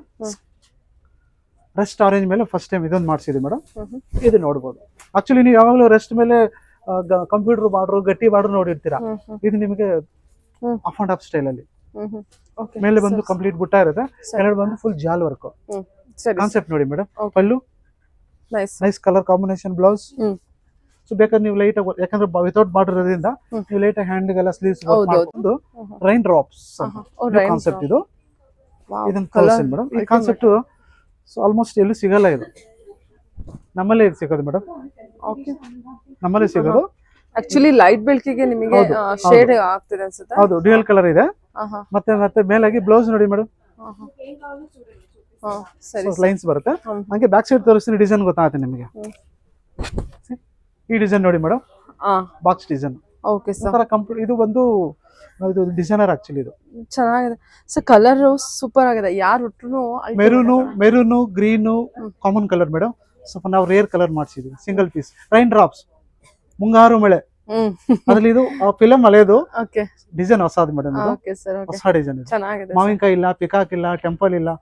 A: ರೆಸ್ಟ್ ಆರೆಂಜ್ ಮೇಲೆ ಫಸ್ಟ್ ಟೈಮ್ ಇದೊಂದು ಮಾಡಿಸಿದ್ವಿ ಮೇಡಮ್. ಇದು ನೋಡ್ಬೋದು. ಆಕ್ಚುಲಿ ನೀವು ಯಾವಾಗಲೂ ರೆಸ್ಟ್ ಮೇಲೆ ಕಂಪ್ಯೂಟರ್ ಬಾರ್ಡರ್, ಗಟ್ಟಿ ಬಾರ್ಡರ್ ನೋಡಿರ್ತೀರಾ. ಇದು ನಿಮಗೆ ಆಫ್ ಅಂಡ್ ಆಫ್ ಸ್ಟೈಲ್ ಅಲ್ಲಿ ಮೇಲೆ ಬಂದು ಕಂಪ್ಲೀಟ್ ಬುಟ್ಟ ಇರುತ್ತೆ, ಕೆಳಗಡೆ ಬಂದು ಫುಲ್ ಜಾಲ್ ವರ್ಕ್.
B: ಸರಿ
A: ಕಾನ್ಸೆಪ್ಟ್ ನೋಡಿ madam.
B: Okay.
A: Pallu
B: nice.
A: Nice colour combination blouse. So ಬೇಕಾದ್ರೆ ನೀವು ಲೈಟ್ ಆಗಿ ಯಾಕಂದ್ರೆ ವಿತೌಟ್ ಬಾರ್ಡರ್ ಇರೋದ್ರಿಂದ ನೀವು ಲೈಟ್ ಆಗಿ ಹ್ಯಾಂಡ್ಗೆಲ್ಲ ಸ್ಲೀವ್ಸ್ ಮಾಡ್ಕೊಂಡು ರೈನ್ ಡ್ರಾಪ್ಸ್ ಕಾನ್ಸೆಪ್ಟ್ ಇದು. ಇದನ್ನ ತೋರಿಸ್ತೀನಿ ಮೇಡಮ್. ಈ ಕಾನ್ಸೆಪ್ಟ್ ಸೊ ಆಲ್ಮೋಸ್ಟ್ ಎಲ್ಲೂ ಸಿಗಲ್ಲ ಇದು, ನಮ್ಮಲ್ಲೇ ಇದು ಸಿಗೋದು ಮೇಡಮ್. ನಮ್ಮಲ್ಲೇ ಸಿಗೋದು.
B: ಆಕ್ಚುಲಿ ಲೈಟ್ ಬೆಳಕಿಗೆ ನಿಮಗೆ ಶೇಡ್ ಆಗ್ತಿದೆ ಅನ್ಸುತ್ತೆ.
A: ಹೌದು, ಡ್ಯುಯಲ್ ಕಲರ್ ಇದೆ. ಮತ್ತೆ ಮತ್ತೆ ಮೇಲಾಗಿ ಬ್ಲೌಸ್ ನೋಡಿ ಮೇಡಮ್, ಲೈನ್ಸ್ ಬರುತ್ತೆ. ಹಂಗೆ ಬ್ಯಾಕ್ ಸೈಡ್ ತೋರಿಸ್ತೀನಿ, ಡಿಸೈನ್ ಗೊತ್ತಾಗುತ್ತೆ ನಿಮಗೆ. ಈ ಡಿಸೈನ್ ನೋಡಿ madam, box design.
B: Okay sir.
A: Complete ಇದು ಬಂದು ಇದು ಡಿಸೈನರ್ ಆಕ್ಚುಲಿ. ಇದು
B: ಚೆನ್ನಾಗಿದೆ ಸರ್, ಕಲರ್ ಸೂಪರ್ ಆಗಿದೆ. ಯಾರು ಉಟ್ರು
A: maroon green common colour madam. ಸ್ವಲ್ಪ ನಾವು ರೇರ್ ಕಲರ್ ಮಾಡಿಸಿದ್ವಿ, ಸಿಂಗಲ್ ಪೀಸ್. ರೈನ್ ಡ್ರಾಪ್ಸ್, ಮುಂಗಾರು ಮಳೆ, ಅದ್ರಲ್ಲಿ ಇದು ಫಿಲಂ ಹಳೆಯದು. ಡಿಸೈನ್ ಹೊಸದು ಮೇಡಮ್, ಹೊಸ ಡಿಸೈನ್. ಮಾವಿನಕಾಯಿ ಇಲ್ಲ, ಪಿಕಾಕ್ ಇಲ್ಲ, ಟೆಂಪಲ್ ಇಲ್ಲ,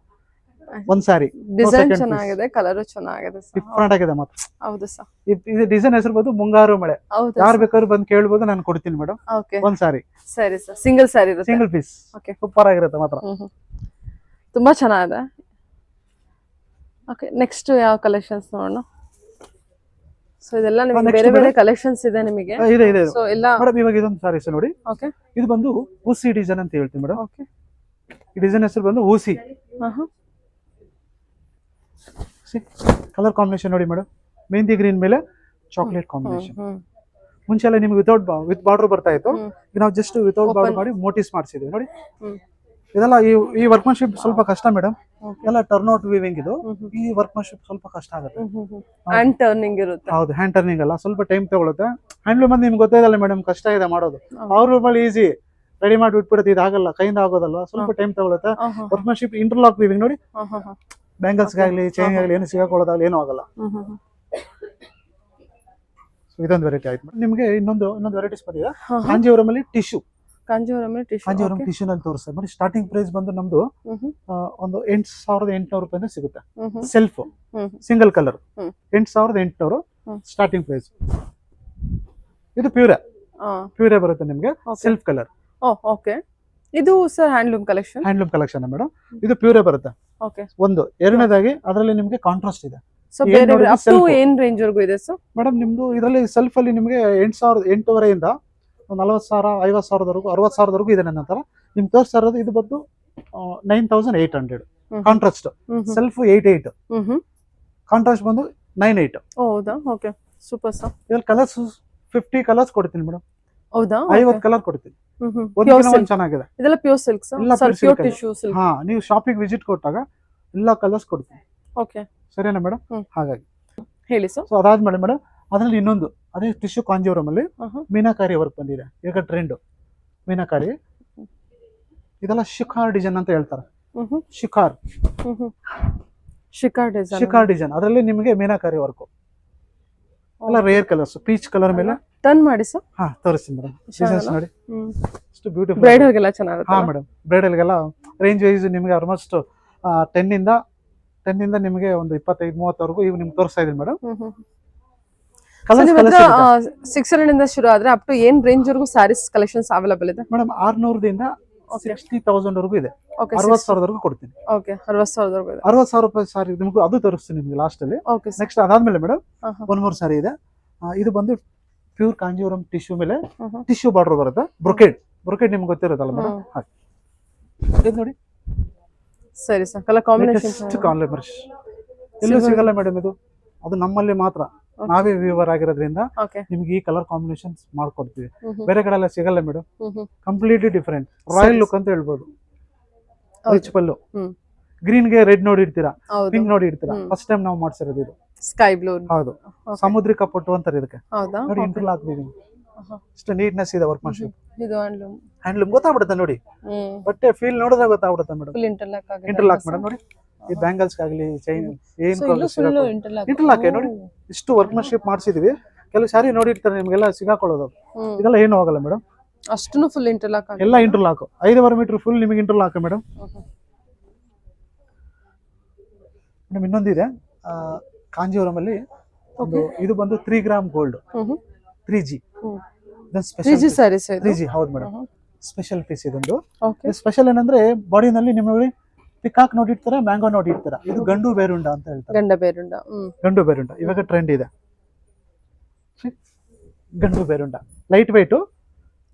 A: ಒಂದ್ ಸಾರಿ.
B: ಡಿಸೈನ್ ಚೆನ್ನಾಗಿದೆ, ಕಲರ್ ಚೆನ್ನಾಗಿದೆ,
A: ಡಿಫ್ರೆಂಟ್ ಆಗಿದೆ ಮಾತ್ರ.
B: ಹೌದು ಸರ್.
A: ಇದು ಡಿಸೈನ್ ಹೆಸರು ಬಂದು ಮುಂಗಾರು ಮಳೆ. ಯಾರು ಬೇಕಾದ್ರೂ ಬಂದು ಕೇಳ್ಬೋದು, ನಾನು ಕೊಡ್ತೀನಿ ಮೇಡಮ್. ಒಂದ್ ಸಾರಿ.
B: ಸರಿ ಸರ್, ಸಿಂಗಲ್ ಸಾರಿ ಇರುತ್ತೆ,
A: ಸಿಂಗಲ್ ಪೀಸ್. ಸೂಪರ್ ಆಗಿರುತ್ತೆ ಮಾತ್ರ,
B: ತುಂಬಾ ಚೆನ್ನಾಗಿದೆ. ಓಕೆ, ನೆಕ್ಸ್ಟ್ ಯಾವ ಕಲೆಕ್ಷನ್ಸ್ ನೋಡೋಣ. ಸೊ ಇದೆಲ್ಲ ನಿಮಗೆ ಬೇರೆ ಬೇರೆ ಕಲೆಕ್ಷನ್ಸ್ ಇದೆ ನಿಮಗೆ.
A: ಇದೆ.
B: ಸೊ ಎಲ್ಲ
A: ಮೇಡಮ್ ಇವಾಗ ಇದೊಂದು ಸಾರೀಸ್ ನೋಡಿ.
B: ಓಕೆ,
A: ಇದು ಬಂದು ಊಸಿ ಡಿಸೈನ್ ಅಂತ ಹೇಳ್ತೀವಿ ಮೇಡಮ್. ಓಕೆ, ಈ ಡಿಸೈನ್ ಹೆಸರು ಬಂದು ಊಸಿ. ಕಲರ್ ಕಾಂಬಿನೇಷನ್ ನೋಡಿ ಮೇಡಮ್, ಮೆಹಂದಿ ಗ್ರೀನ್ ಮೇಲೆ ಚಾಕ್ಲೇಟ್ ಕಾಂಬಿನೇಷನ್. ಮುಂಚೆ ಎಲ್ಲ ನಿಮ್ಗೆ ವಿತ್ ಬಾರ್ಡರ್ ಬರ್ತಾ ಇತ್ತು, ಈಗ ನಾವು ಜಸ್ಟ್ ವಿತೌಟ್ ಬಾರ್ಡರ್ ಮಾಡಿ ಮೋಟಿವ್ಸ್ ಮಾಡಿಸಿದ್ವಿ ನೋಡಿ. ಇದೆಲ್ಲ ಈ ವರ್ಕ್ಮನ್ಶಿಪ್ ಸ್ವಲ್ಪ ಕಷ್ಟ ಮೇಡಮ್, ಎಲ್ಲ ಟರ್ನ್ ಔಟ್ ವೀವಿಂಗ್. ಇದು ಈ ವರ್ಕ್ಮನ್ಶಿಪ್ ಸ್ವಲ್ಪ ಕಷ್ಟ ಆಗುತ್ತೆ.
B: ಹ್ಯಾಂಡ್ ಟರ್ನಿಂಗ್ ಇರುತ್ತೆ.
A: ಹೌದು, ಹ್ಯಾಂಡ್ ಟರ್ನಿಂಗ್ ಅಲ್ಲ, ಸ್ವಲ್ಪ ಟೈಮ್ ತಗೊಳುತ್ತೆ. ಹ್ಯಾಂಡ್ಲೂಮ್ ಅಂದ್ರೆ ನಿಮ್ಗೆ ಗೊತ್ತಾಗಲ್ಲ ಮೇಡಮ್, ಕಷ್ಟ ಇದೆ ಮಾಡೋದು. ಅವ್ರ ಮೇಲೆ ಈಸಿ ರೆಡಿ ಮಾಡಿ ಬಿಟ್ಬಿಡುತ್ತೆ, ಇದಾಗಲ್ಲ, ಕೈಯಿಂದ ಆಗೋದಲ್ವಾ, ಸ್ವಲ್ಪ ಟೈಮ್ ತಗೊಳುತ್ತೆ. ವರ್ಕ್ಮನ್ಶಿಪ್ ಇಂಟರ್ಲಾಕ್ ವೀವಿಂಗ್ ನೋಡಿ, ಬ್ಯಾಂಗಲ್ಸ್ ಗಾಗ್ಲಿ ಚೈನ್ ಆಗ್ಲಿ ಏನು ಸಿಗಾಕೊಳ್ಳೋದಾಗ್ಲಿ ಏನೂ ಆಗಲ್ಲ. ಇದೊಂದು ವೆರೈಟಿ ಆಯ್ತು ನಿಮ್ಗೆ. ಇನ್ನೊಂದು ವೆರೈಟೀಸ್ ಬಂದಿದೆ ಕಾಂಜೀವರಂ ಅಲ್ಲಿ ಟಿಶ್ಯೂ. ಕಾಂಜೀವರಂ ಟಿಶ್ಯೂ ನಲ್ಲಿ ತೋರಿಸ್ತಾರೆ ನೋಡಿ. ಸ್ಟಾರ್ಟಿಂಗ್ ಪ್ರೈಸ್ ಬಂದು ನಮ್ದು ಒಂದು 8,800 ರೂಪಾಯಿಂದ ಸಿಗುತ್ತೆ. Self single colour 8,800 starting price. ಇದು ಪ್ಯೂರೇ ಬರುತ್ತೆ ನಿಮ್ಗೆ, ಸೆಲ್ಫ್ ಕಲರ್.
B: ಓಕೆ, ಇದು ಸರ್ ಹ್ಯಾಂಡ್ಲೂಮ್
A: ಕಲೆಕ್ಷನ್ ಮೇಡಮ್. ಇದು ಪ್ಯೂರೇ ಬರುತ್ತೆ. ಒಂದು ಎರಡನೇದಾಗಿ ಅದರಲ್ಲಿ ನಿಮ್ಗೆ ಕಾಂಟ್ರಾಸ್ಟ್ ಇದೆ.
B: ಏನ್ ರೇಂಜ್ ವರ್ಗೂ ಇದೆ ಸರ್
A: ಮೇಡಮ್ ನಿಮ್ದು? ಇದರಲ್ಲಿ ಸೆಲ್ಫ್ ಅಲ್ಲಿ ನಿಮ್ಗೆ 8,800 40,000 50,000 60,000 ಇದೆ. ನನ್ನ ಹತ್ರ ನಿಮ್ಗೆ ತೋರಿಸ್ತಾ ಇರೋದು ಇದು ಬಂದು 9,800 ಕಾಂಟ್ರಾಸ್ಟ್. ಸೆಲ್ಫ್ 88, ಕಾಂಟ್ರಾಸ್ಟ್ ಬಂದು 98.
B: ಹೌದಾ? Okay, super sir.
A: ಇದ್ರಲ್ಲಿ ಕಲರ್ಸ್ 50 ಕಲರ್ಸ್ ಕೊಡ್ತೀನಿ ಮೇಡಮ್.
B: ಹೌದಾ?
A: 50 ಕಲರ್ ಕೊಡ್ತೀನಿ. ಒಂದು ಚೆನ್ನಾಗಿದೆ.
B: ಇದೆಲ್ಲ pure silk sir, pure tissue silk.
A: ಹಾ, ನೀವು ಶಾಪಿಂಗ್ ವಿಸಿಟ್ ಕೊಟ್ಟಾಗ ಎಲ್ಲ ಕಲರ್ಸ್ ಕೊಡ್ತೀನಿ.
B: ಓಕೆ,
A: ಸರಿನಾ ಮೇಡಮ್? ಹಾಗಾಗಿ
B: ಹೇಳಿ ಸರ್.
A: ಸೊ ಅದಾದ್ಮೇಲೆ ಮೇಡಮ್ ಅದ್ರಲ್ಲಿ ಇನ್ನೊಂದು ಅದೇ ಟಿಶ್ಯೂ ಕಾಂಜೀವರಂ ಅಲ್ಲಿ ಮೀನಾಕಾರಿ ವರ್ಕ್ ಬಂದಿದೆ. ಈಗ ಟ್ರೆಂಡ್ ಮೀನಾಕಾರಿ. ಇದೆಲ್ಲ ಶಿಖಾರ್ ಡಿಸೈನ್ ಅಂತ ಹೇಳ್ತಾರೆ. ಶಿಖಾರ್ ಡಿಸೈನ್, ಅದರಲ್ಲಿ ನಿಮಗೆ ಮೀನಾಕಾರಿ ವರ್ಕ್ ಎಲ್ಲ ರೇರ್ ಕಲರ್ಸ್. ಪೀಚ್ ಕಲರ್ ಮೇಲೆ
B: ಟರ್ನ್ ಮಾಡಿ ಸರ್.
A: ಹಾ, ತೋರಿಸ್ತೀನಿ ಮೇಡಮ್. ಡಿಸೈನ್ಸ್ ನೋಡಿ, ಎಷ್ಟು ಬ್ಯೂಟಿಫುಲ್.
B: ಬ್ರೈಡಲ್ಗೆಲ್ಲ ಚೆನ್ನಾಗಿದೆ.
A: ಹಾ ಮೇಡಮ್, ಬ್ರೈಡಲ್ಗೆಲ್ಲ ರೇಂಜ್ ವೈಸ್ ನಿಮಗೆ ಆಲ್ಮೋಸ್ಟ್ 10 ಇಂದ ನಿಮಗೆ ಒಂದು 25-30 ಇವು ನಿಮ್ಗೆ ತೋರಿಸ್ತಾ ಇದೀನಿ ಮೇಡಮ್.
B: 600 ಇಂದ ಶುರು ಆದ್ರೆ ಅಪ್ ಟು ಏನ್ ರೇಂಜ್ ವರ್ಗೂ ಸ್ಯಾರೀಸ್ ಕಲೆಕ್ಷನ್ಸ್ ಅವೈಲೇಬಲ್ ಇದೆ
A: ಮೇಡಮ್? 600 ಇಂದ 60,000 ವರ್ಗೂ ಇದೆ. 60,000 ವರ್ಗೂ ಕೊಡ್ತೀನಿ.
B: ಓಕೆ, 60,000 ವರ್ಗೂ ಇದೆ.
A: 60,000 ರೂಪಾಯಿ ಸಾರಿ ನಿಮ್ಗೆ ಅದು ತೋರಿಸ್ತೀನಿ ನಿಮ್ಗೆ ಲಾಸ್ಟ್ ಅಲ್ಲಿ. ನೆಕ್ಸ್ಟ್ ಅದಾದ್ಮೇಲೆ ಮೇಡಮ್ ಒಂದ್ ಮೂರು ಸಾರಿ ಇದೆ. ಇದು ಬಂದು ಪ್ಯೂರ್ ಕಾಂಜೀವರಂ ಟಿಶ್ಯೂ ಮೇಲೆ ಟಿಶ್ಯೂ ಬಾರ್ಡರ್ ಬರುತ್ತೆ. ಬ್ರೊಕೆಡ್ ನಿಮ್ಗೆ ಗೊತ್ತಿರುತ್ತಲ್ಲ ಮೇಡಮ್. ಇದು ನೋಡಿ.
B: ಸರಿ ಸರ್, ಕಲರ್ ಕಾಂಬಿನೇಷನ್
A: ಎಲ್ಲೂ ಸಿಗಲ್ಲ ಮೇಡಮ್. ಇದು ಅದು ನಮ್ಮಲ್ಲಿ ಮಾತ್ರ, ನಾವೇ ವ್ಯೂವರ್ ಆಗಿರೋದ್ರಿಂದ ನಿಮ್ಗೆ ಈ ಕಲರ್ ಕಾಂಬಿನೇಷನ್ ಮಾಡ್ಕೊಡ್ತೀವಿ. ಬೇರೆ ಕಡೆ ಎಲ್ಲ ಸಿಗಲ್ಲ madam. Completely different, royal look ಅಂತ ಹೇಳ್ಬೋದು. ರಿಚ್ ಪಲ್ಲು, ಗ್ರೀನ್ ಗೆ ರೆಡ್ ನೋಡಿರ್ತೀರಾ, ಪಿಂಕ್ ನೋಡಿರ್ತೀರಾ. ಫಸ್ಟ್ ಟೈಮ್ ನಾವು ಮಾಡ್ಸಿರೋದು ಇದು.
B: Sky blue.
A: ಹೌದು, ಸಮುದ್ರಿಕ ಪಟ್ಟು ಅಂತಾರೆ ಇದಕ್ಕೆ ನೋಡಿ. ಇಂಟರ್ಲಾಕ್ ವೀವಿಂಗ್, ಇಷ್ಟು ನೀಟ್ನೆಸ್ ಇದೆ ವರ್ಕ್ಮನ್ಶಿಪ್.
B: ಇದು
A: ಹ್ಯಾಂಡ್ಲೂಮ್ ಗೊತ್ತಾಗ್ಬಿಡುತ್ತೆ ನೋಡಿ, ಬಟ್ಟೆ ಫೀಲ್ ನೋಡಿದ್ರೆ ಗೊತ್ತಾಗ್ಬಿಡುತ್ತೆ ಮೇಡಮ್. ಇಂಟರ್ಲಾಕ್ ಮೇಡಮ್ ನೋಡಿ. ಈ ಬ್ಯಾಂಗಲ್ಸ್ ಆಗಲಿ ಚೈನ್ ಏನ್ ಇಂಟರ್ಲಾಕ್ ನೋಡಿ. ಇಷ್ಟು ವರ್ಕ್ಮನ್ಶಿಪ್ ಮಾಡಿಸಿದ್ವಿ. ಕೆಲವು ಸಾರಿ ನೋಡಿರ್ತಾರೆ ನಿಮ್ಗೆಲ್ಲ ಸಿಗಾಕೊಳ್ಳೋದು, ಇದೆಲ್ಲ ಏನು ಹೋಗಲ್ಲ ಮೇಡಮ್.
B: ಅಷ್ಟನ್ನು ಫುಲ್ ಇಂಟರ್ಲಾಕ್,
A: ಎಲ್ಲ ಇಂಟರ್ಲಾಕ್. 5.5 ಮೀಟರ್ ಫುಲ್ ನಿಮಗೆ ಇಂಟರ್ಲಾಕ್ ಮೇಡಮ್. ಮೇಡಮ್ ಇನ್ನೊಂದಿದೆ ಕಾಂಜೀವರಂ ಅಲ್ಲಿ. ಇದು ಬಂದು 3 ಗ್ರಾಮ್ ಗೋಲ್ಡ್ 3G. 3G ಹೌದು ಮೇಡಮ್. ಸ್ಪೆಷಲ್ ಪೀಸ್ ಇದೊಂದು. ಸ್ಪೆಷಲ್ ಏನಂದ್ರೆ ಬಾಡಿನಲ್ಲಿ ನಿಮಗೆ ಪಿಕಾಕ್ ನೋಡಿರ್ತಾರ, ಮ್ಯಾಂಗೋ ನೋಡಿರ್ತಾರ. ಇದು ಗಂಡು ಬೇರುಂಡ ಅಂತ ಹೇಳ್ತಾರೆ.
B: ಗಂಡ ಬೇರುಂಡ.
A: ಗಂಡು ಬೇರುಂಡ ಇವಾಗ ಟ್ರೆಂಡ್ ಇದೆ. ಗಂಡು ಬೇರುಂಡ ಲೈಟ್ ವೆಯ್ಟ್,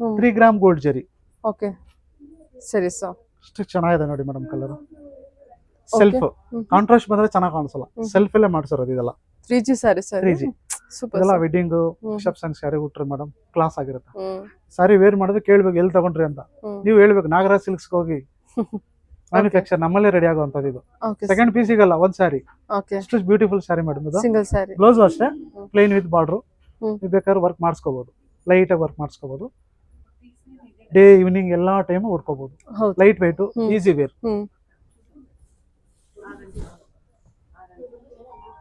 A: 3 ಗ್ರಾಮ್ ಗೋಲ್ಡ್ ಜರಿ.
B: ಓಕೆ ಸರಿ ಸರ್.
A: ಅಷ್ಟು ಚೆನ್ನಾಗಿದೆ ನೋಡಿ ಮೇಡಮ್ ಕಲರ್. ಸೆಲ್ಫ್ ಕಾಂಟ್ರಾಸ್ಟ್ ಬಂದ್ರೆ ಚೆನ್ನಾಗಿ ಕಾಣಿಸಲ್ಲ, ಸೆಲ್ಫ್ ಅಲ್ಲೇ ಮಾಡ್ಸಿರೋದು ಇದೆಲ್ಲ.
B: 3G sari sir.
A: 3G ಇದೆಲ್ಲ ವೆಡ್ಡಿಂಗ್ ರಿಸೆಪ್ಷನ್ ಸ್ಯಾರಿ ಉಟ್ರೆ ಮೇಡಮ್ ಕ್ಲಾಸ್ ಆಗಿರುತ್ತೆ. ಸ್ಯಾರಿ ವೇರ್ ಮಾಡಿದ್ರೆ ಕೇಳ್ಬೇಕು ಎಲ್ಲಿ ತಗೊಂಡ್ರಿ ಅಂತ. ನೀವು ಹೇಳ್ಬೇಕು ನಾಗರಾಜ್ ಸಿಲ್ಕ್ಸ್ ಹೋಗಿ ಮ್ಯಾನುಫ್ಯಾಕ್ಚರ್ ನಮ್ಮಲ್ಲೇ ರೆಡಿ ಆಗುವಂತದ್ದು ಇದು. ಸೆಕೆಂಡ್ ಪೀಸ್ ಸಿಗಲ್ಲ ಒಂದ್ ಸ್ಯಾರಿ. ಅಷ್ಟು ಬ್ಯೂಟಿಫುಲ್ ಸ್ಯಾರಿ ಮೇಡಮ್ ಇದು.
B: ಸಿಂಗಲ್ ಸ್ಯಾರಿ.
A: ಬ್ಲೌಸ್ ಅಷ್ಟೇ ಪ್ಲೇನ್ ವಿತ್ ಬಾರ್ಡರ್. ನೀವು ಬೇಕಾದ್ರೆ ವರ್ಕ್ ಮಾಡಿಸ್ಕೋಬಹುದು, ಲೈಟ್ ಆಗಿ ವರ್ಕ್ ಮಾಡಿಸ್ಕೋಬಹುದು. ಡೇ ಈವ್ನಿಂಗ್ ಎಲ್ಲಾ ಟೈಮ್ ಉಟ್ಕೋಬಹುದು. Light weight, easy wear.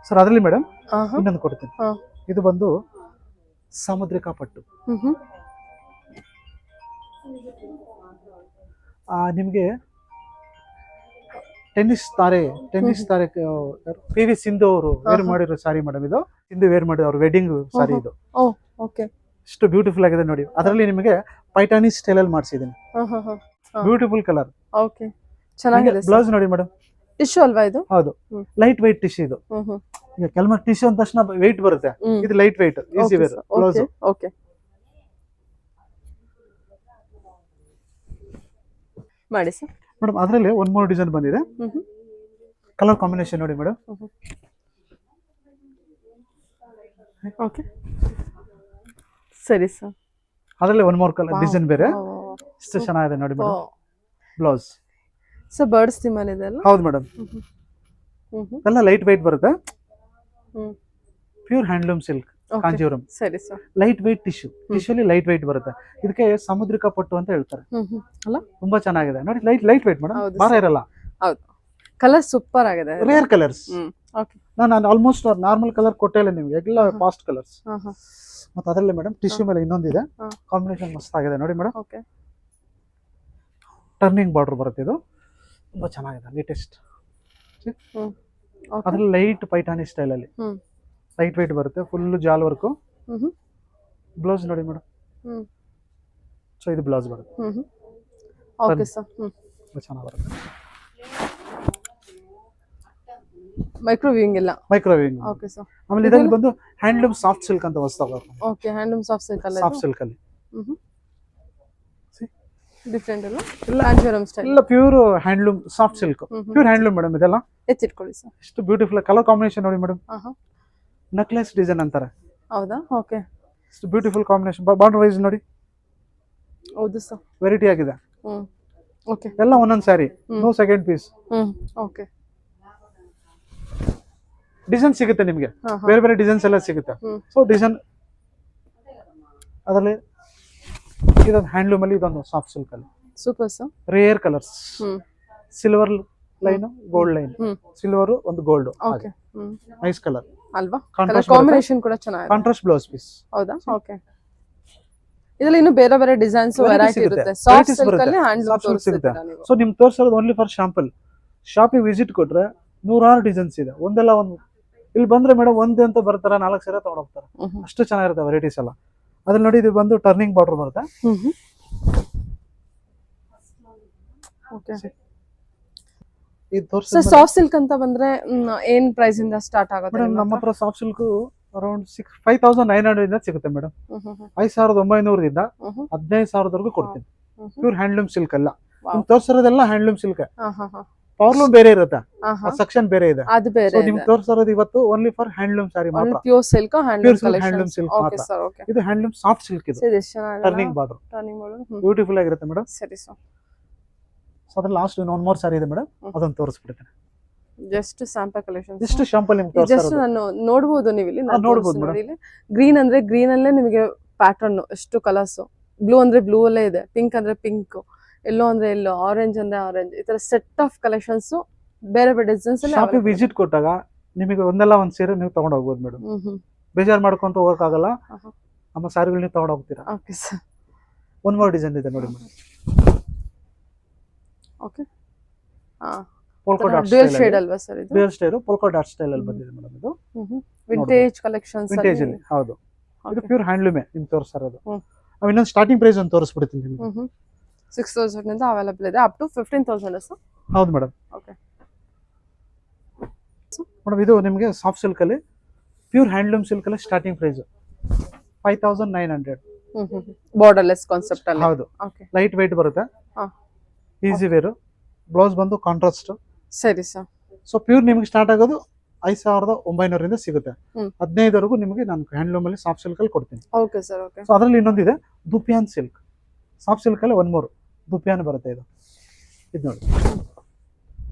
A: Sir ಅದರಲ್ಲಿ ಮೇಡಮ್ ಇನ್ನೊಂದು ಕೊಡ್ತೀನಿ. ಇದು ಬಂದು ಸಾಮುದ್ರಿಕ ಪಟ್ಟು. ನಿಮ್ಗೆ ಟೆನ್ನಿಸ್ ತಾರೆ PV ಸಿಂಧು ಅವರು ವೇರ್ ಮಾಡಿರೋ ಸಾರಿ ಮೇಡಮ್ ಇದು. ಸಿಂಧು ವೇರ್ ಮಾಡಿರೋ ಅವ್ರ ವೆಡ್ಡಿಂಗ್ ಸಾರಿ ಇದು. ಎಷ್ಟು ಬ್ಯೂಟಿಫುಲ್ ಆಗಿದೆ ನೋಡಿ. ಅದರಲ್ಲಿ ನಿಮಗೆ ಪೈಟಾನಿ ಸ್ಟೈಲ್ ಅಲ್ಲಿ ಮಾಡಿಸಿದೀನಿ. Beautiful colour. ಬ್ಲೌಸ್ ನೋಡಿ ಮೇಡಮ್.
B: ಟಿಶ್ಯೂ ಅಲ್ವಾ ಇದು?
A: ಹೌದು, ಲೈಟ್ ವೈಟ್ ಟಿಶ್ಯೂ ಇದು. ಈಗ ಕೆಲವು ಟಿಶ್ಯೂ ಅಂದ ತಕ್ಷಣ ವೆಯ್ಟ್ ಬರುತ್ತೆ, ಇದು light white, easy wear blouse.
B: Okay ಮಾಡಿ ಸರ್.
A: ಮೇಡಮ್ ಅದರಲ್ಲಿ ಒನ್ ಮೋರ್ ಡಿಸೈನ್ ಬಂದಿದೆ. ಕಲರ್ ಕಾಂಬಿನೇಷನ್ ನೋಡಿ ಮೇಡಮ್.
B: ಓಕೆ ಸರಿ ಸರ್.
A: ಅದರಲ್ಲಿ ಒನ್ ಮೋರ್ ಕಲರ್ ಡಿಸೈನ್ ಬೇರೆ. ಎಷ್ಟು ಚೆನ್ನಾಗಿದೆ ನೋಡಿ madam. Blouse
B: so birds theme ಅಲ್ಲಿ ಇದೆ ಅಲ್ಲ?
A: ಹೌದು ಮೇಡಮ್. ಎಲ್ಲ ಲೈಟ್ ವೈಟ್ ಬರುತ್ತೆ. Pure handloom silk Kanjeevaram.
B: ಸರಿ ಸರ್.
A: ಲೈಟ್ ವೈಟ್ ಟಿಶ್ಯೂ ಅಲ್ಲಿ ಲೈಟ್ ವೈಟ್ ಬರುತ್ತೆ. ಇದಕ್ಕೆ ಸಾಮುದ್ರಿಕ ಪಟ್ಟು ಅಂತ ಹೇಳ್ತಾರೆ
B: ಅಲ್ಲ?
A: ತುಂಬಾ ಚೆನ್ನಾಗಿದೆ ನೋಡಿ. ಲೈಟ್ ವೈಟ್ ಮೇಡಮ್, ಭಾರ ಇರಲ್ಲ.
B: ಹೌದು, ಕಲರ್ ಸೂಪರ್ ಆಗಿದೆ.
A: Rare colours. ನಾನು ಆಲ್ಮೋಸ್ಟ್ ನಾರ್ಮಲ್ ಕಲರ್ ಕೊಟ್ಟೆ ಇಲ್ಲ ನಿಮ್ಗೆ, ಎಲ್ಲ ಫಾಸ್ಟ್ ಕಲರ್ಸ್. ಮತ್ತೆ ಅದರಲ್ಲಿ ಮೇಡಮ್ ಟಿಶ್ಯೂ ಮೇಲೆ ಇನ್ನೊಂದಿದೆ ಕಾಂಬಿನೇಷನ್, ಮಸ್ತ್ ಆಗಿದೆ ನೋಡಿ ಮೇಡಮ್. ಟರ್ನಿಂಗ್ ಬಾರ್ಡರ್ ಬರುತ್ತೆ. ಇದು ತುಂಬಾ ಚೆನ್ನಾಗಿದೆ, ಲೇಟೆಸ್ಟ್. ಅದ್ರಲ್ಲಿ ಲೈಟ್ ಪೈಠಾನಿ ಸ್ಟೈಲ್ ಅಲ್ಲಿ ಲೈಟ್ ವೈಟ್ ಬರುತ್ತೆ, ಫುಲ್ ಜಾಲ್ ವರ್ಕ್. ಬ್ಲೌಸ್ ನೋಡಿ ಮೇಡಮ್. ಸೊ ಇದು ಬ್ಲೌಸ್ ಬರುತ್ತೆ.
B: Okay sir.
A: ಚೆನ್ನಾಗಿ ಬರುತ್ತೆ.
B: ಮೈಕ್ರೋವೇವಿಂಗ್ ಇಲ್ಲ.
A: ಮೈಕ್ರೋವೇವಿಂಗ್.
B: Okay sir.
A: ಆಮೇಲೆ ಇದರಲ್ಲಿ ಬಂದು ಹ್ಯಾಂಡ್ಲೂಮ್ ಸಾಫ್ಟ್ ಸಿಲ್ಕ್ ಅಂತ ಹೊಸದಾಗಿ.
B: ಓಕೆ, ಹ್ಯಾಂಡ್ಲೂಮ್ ಸಾಫ್ಟ್ ಸಿಲ್ಕ್ ಅಲ್ಲಿ.
A: ಸಾಫ್ಟ್ ಸಿಲ್ಕ್ ಅಲ್ಲಿ
B: ಡಿಫರೆಂಟ್ ಅಲ್ಲ? ಕಾಂಜೀವರಂ ಸ್ಟೈಲ್.
A: ಇಲ್ಲ, pure handloom soft silk, pure handloom madam ಇದೆಲ್ಲ.
B: ಎತ್ತಿಟ್ಕೊಳ್ಳಿ ಸರ್.
A: ಎಷ್ಟು ಬ್ಯೂಟಿಫುಲ್ ಕಲರ್ ಕಾಂಬಿನೇಷನ್ ನೋಡಿ ಮೇಡಮ್. ನೆಕ್ಲೆಸ್ ಡಿಸೈನ್ ಅಂತಾರೆ.
B: ಹೌದಾ? ಓಕೆ.
A: ಎಷ್ಟು ಬ್ಯೂಟಿಫುಲ್ ಕಾಂಬಿನೇಷನ್. ಬಾರ್ಡರ್ ವೈಸ್ ನೋಡಿ.
B: ಹೌದು ಸರ್.
A: ವೆರೈಟಿ ಆಗಿದೆ.
B: ಓಕೆ.
A: ಎಲ್ಲ ಒಂದೊಂದು sari, no second piece.
B: Okay.
A: Design ಸಿಗುತ್ತೆ ನಿಮಗೆ, ಬೇರೆ ಬೇರೆ ಡಿಸೈನ್ಸ್ ಎಲ್ಲ ಸಿಗುತ್ತೆ. ಸೊ ಡಿಸೈನ್ ಅದರಲ್ಲಿ ಇದೊಂದು ಹ್ಯಾಂಡ್ಲೂಮ್ ಅಲ್ಲಿ, ಇದೊಂದು ಸಾಫ್ಟ್ ಸಿಲ್ಕ್ ಅಲ್ಲಿ.
B: Super sir.
A: Rare colours. Silver line, gold line, silver ಒಂದು ಗೋಲ್ಡ್.
B: ಓಕೆ.
A: ನೈಸ್ ಕಲರ್
B: ಅಲ್ವಾ? ಕಲರ್ ಕಾಂಬಿನೇಷನ್ ಕೂಡ ಚೆನ್ನಾಗಿದೆ.
A: Contrast blouse piece.
B: ಹೌದಾ? ಓಕೆ. ಇದರಲ್ಲಿ ಇನ್ನು ಬೇರೆ ಬೇರೆ ಡಿಸೈನ್ಸ್ ವೆರೈಟಿ ಇರುತ್ತೆ. ಸಾಫ್ಟ್ ಸಿಲ್ಕ್ ಅಲ್ಲಿ ಹ್ಯಾಂಡ್ಲೂಮ್ ತೋರಿಸ್ತೀರಾ ನೀವು?
A: ಸೊ ನಿಮ್ಗೆ ತೋರಿಸೋದು ಓನ್ಲಿ ಫಾರ್ ಶಾಂಪಲ್. ಶಾಪಿಗೆ ವಿಸಿಟ್ ಕೊಟ್ರೆ 100 ಡಿಸೈನ್ಸ್ ಇದೆ. ಒಂದೆಲ್ಲ ಒಂದು ಇಲ್ಲಿ ಬಂದ್ರೆ ಮೇಡಮ್ ಒಂದೇ ಅಂತ ಬರ್ತಾರೆ, 4 ಸೀರೆ ತಗೊಂಡು ಹೋಗ್ತಾರೆ. ಅಷ್ಟು ಚೆನ್ನಾಗಿರುತ್ತೆ ವೆರೈಟೀಸ್ ಎಲ್ಲ. ಅದ್ರಲ್ಲಿ ನೋಡಿ, ಇದು ಬಂದು ಟರ್ನಿಂಗ್ ಬಾರ್ಡರ್ ಬರುತ್ತೆ.
B: ಓಕೆ.
A: ಇದು ತೋರಿಸಿ
B: ಸಾಫ್ಟ್ ಸಿಲ್ಕ್ ಅಂತ ಬಂದ್ರೆ ಏನ್ ಪ್ರೈಸ್ ಇಂದ ಸ್ಟಾರ್ಟ್ ಆಗುತ್ತೆ
A: ಮೇಡಮ್? ನಮ್ಮ ಹತ್ರ ಸಾಫ್ಟ್ ಸಿಲ್ಕ್ ಅರೌಂಡ್ 5,900 ಇಂದ ಸಿಗುತ್ತೆ ಮೇಡಮ್. 5,900 ದಿಂದ 15,000 ಕೊಡ್ತೀನಿ. ಪ್ಯೂರ್ ಹ್ಯಾಂಡ್ಲೂಮ್ ಸಿಲ್ಕ್ ಅಲ್ಲ. ನಿಮ್ಗೆ ತೋರಿಸಿರೋದೆಲ್ಲ ಹ್ಯಾಂಡ್ಲೂಮ್ ಸಿಲ್ಕ್. ಪವರ್ಲೂಮ್ ಬೇರೆ ಇರುತ್ತೆ, ಸೆಕ್ಷನ್ ಬೇರೆ ಇದೆ.
B: ಅದು ಬೇರೆ.
A: ನಿಮ್ಗೆ ತೋರಿಸಿರೋದು ಇವತ್ತು ಓನ್ಲಿ ಫಾರ್ ಹ್ಯಾಂಡ್ಲೂಮ್ ಸಾರಿ ಮಾತ್ರ.
B: ಪ್ಯೂರ್ ಸಿಲ್ಕ್
A: ಹ್ಯಾಂಡ್ಲೂಮ್ ಸಿಲ್ಕ್ ಮಾತ್ರ. ಇದು ಹ್ಯಾಂಡ್ಲೂಮ್ ಸಾಫ್ಟ್ ಸಿಲ್ಕ್. ಇದು ಟರ್ನಿಂಗ್ ಬಾರ್ಡರ್ ಬ್ಯೂಟಿಫುಲ್ ಆಗಿರುತ್ತೆ ಮೇಡಮ್.
B: ಸರಿ ಸರ್.
A: ಸೊ ಅದ್ರ ಲಾಸ್ಟ್ ಒನ್ ಮೋರ್ ಸಾರಿ ಇದೆ ಮೇಡಮ್, ಅದನ್ನ ತೋರಿಸ್ಬಿಡ್ತೀನಿ.
B: Just sample collection.
A: Just sample ನಿಮ್ಗೆ
B: ಜಸ್ಟ್ ನಾನು ನೋಡಬಹುದು. ನೀವು ಇಲ್ಲಿ ನೋಡಬಹುದು ನೋಡಿ. ಇಲ್ಲಿ ಗ್ರೀನ್ ಅಂದ್ರೆ ಗ್ರೀನ್ ಅಲ್ಲೇ ನಿಮಗೆ ಪ್ಯಾಟರ್ನ್ ಎಷ್ಟು ಕಲರ್ಸ್. ಬ್ಲೂ ಅಂದ್ರೆ ಬ್ಲೂ ಅಲ್ಲೇ ಇದೆ, ಪಿಂಕ್ ಅಂದ್ರೆ ಪಿಂಕ್, ಎಲ್ಲೋ ಅಂದ್ರೆ ಎಲ್ಲೋ, ಆರೆಂಜ್ ಅಂದ್ರೆ ಆರೆಂಜ್. ಈ ತರ ಸೆಟ್ ಆಫ್ ಕಲೆಕ್ಷನ್ಸ್ ಬೇರೆ ಬೇರೆ ಡಿಸೈನ್ಸ್ ಅಲ್ಲಿ.
A: ಶಾಪಿಗೆ ವಿಸಿಟ್ ಕೊಟ್ಟಾಗ ನಿಮಗೆ ಒಂದಲ್ಲ ಒಂದ್ ಸೀರೆ ನೀವು ತಗೊಂಡು ಹೋಗ್ಬೋದು ಮೇಡಮ್. ಬೇಜಾರ್ ಮಾಡ್ಕೊಂತ ಹೋಗಕ್ಕಾಗಲ್ಲ, ನಮ್ಮ ಸಾರಿಗಳು ನೀವು ತಗೊಂಡು ಹೋಗ್ತೀರಾ.
B: Okay sir.
A: One more design ಇದೆ ನೋಡಿ madam.
B: Okay.
A: Polka dot
B: dual shade ಅಲ್ವಾ ಸರ್ ಇದು?
A: Dual style polka dot style ಅಲ್ಲಿ ಬಂದಿದೆ ಮೇಡಮ್. ಇದು
B: ವಿಂಟೇಜ್ ಕಲೆಕ್ಷನ್ಸ್.
A: ವಿಂಟೇಜ್ ಅಲ್ಲಿ ಹೌದು. ಇದು ಪ್ಯೂರ್ ಹ್ಯಾಂಡ್ಲೂಮೇ ನಿಮ್ಗೆ ತೋರಿಸ್ತಾ ಇರೋದು. ಇನ್ನೊಂದು ಸ್ಟಾರ್ಟಿಂಗ್ ಪ್ರೈಸ್ ಅಂತ ತೋರಿಸ್ಬಿಡ್ತೀನಿ ನಿಮ್ಗೆ.
B: 6,000 ಇಂದ ಅವೈಲೇಬಲ್ ಇದೆ ಅಪ್ ಟು 15,000 ಸರ್.
A: ಹೌದು ಮೇಡಮ್.
B: ಓಕೆ
A: ಮೇಡಮ್ ಇದು ನಿಮಗೆ ಸಾಫ್ಟ್ ಸಿಲ್ಕ್ ಅಲ್ಲಿ ಪ್ಯೂರ್ ಹ್ಯಾಂಡ್ಲೂಮ್ ಸಿಲ್ಕ್ ಅಲ್ಲಿ ಸ್ಟಾರ್ಟಿಂಗ್ ಪ್ರೈಸ್ 5,900.
B: ಬಾರ್ಡರ್ಲೆಸ್ ಕಾನ್ಸೆಪ್ಟ್ ಅಲ್ಲಿ.
A: ಹೌದು.
B: ಓಕೆ
A: ಲೈಟ್ ವೆಯ್ಟ್ ಬರುತ್ತೆ, ಈಸಿ ವೇರ್, ಬ್ಲೌಸ್ ಬಂದು ಕಾಂಟ್ರಾಸ್ಟ್.
B: ಸರಿ ಸರ್.
A: ಸೊ ಪ್ಯೂರ್ ನಿಮಗೆ ಸ್ಟಾರ್ಟ್ ಆಗೋದು 5,900 ಸಿಗುತ್ತೆ. 15,000 ನಿಮಗೆ ನಾನು ಹ್ಯಾಂಡ್ಲೂಮ್ ಅಲ್ಲಿ ಸಾಫ್ಟ್ ಸಿಲ್ಕ್ ಅಲ್ಲಿ ಕೊಡ್ತೀನಿ.
B: Okay sir. ಓಕೆ.
A: ಸೊ ಅದರಲ್ಲಿ ಇನ್ನೊಂದಿದೆ ದುಪಿಯಾನ್ ಸಿಲ್ಕ್. ಸಾಫ್ಟ್ ಸಿಲ್ಕ್ ಅಲ್ಲಿ 1 more ದುಪಿಯಾನ್ ಬರುತ್ತೆ. ಇದು ನೋಡಿ,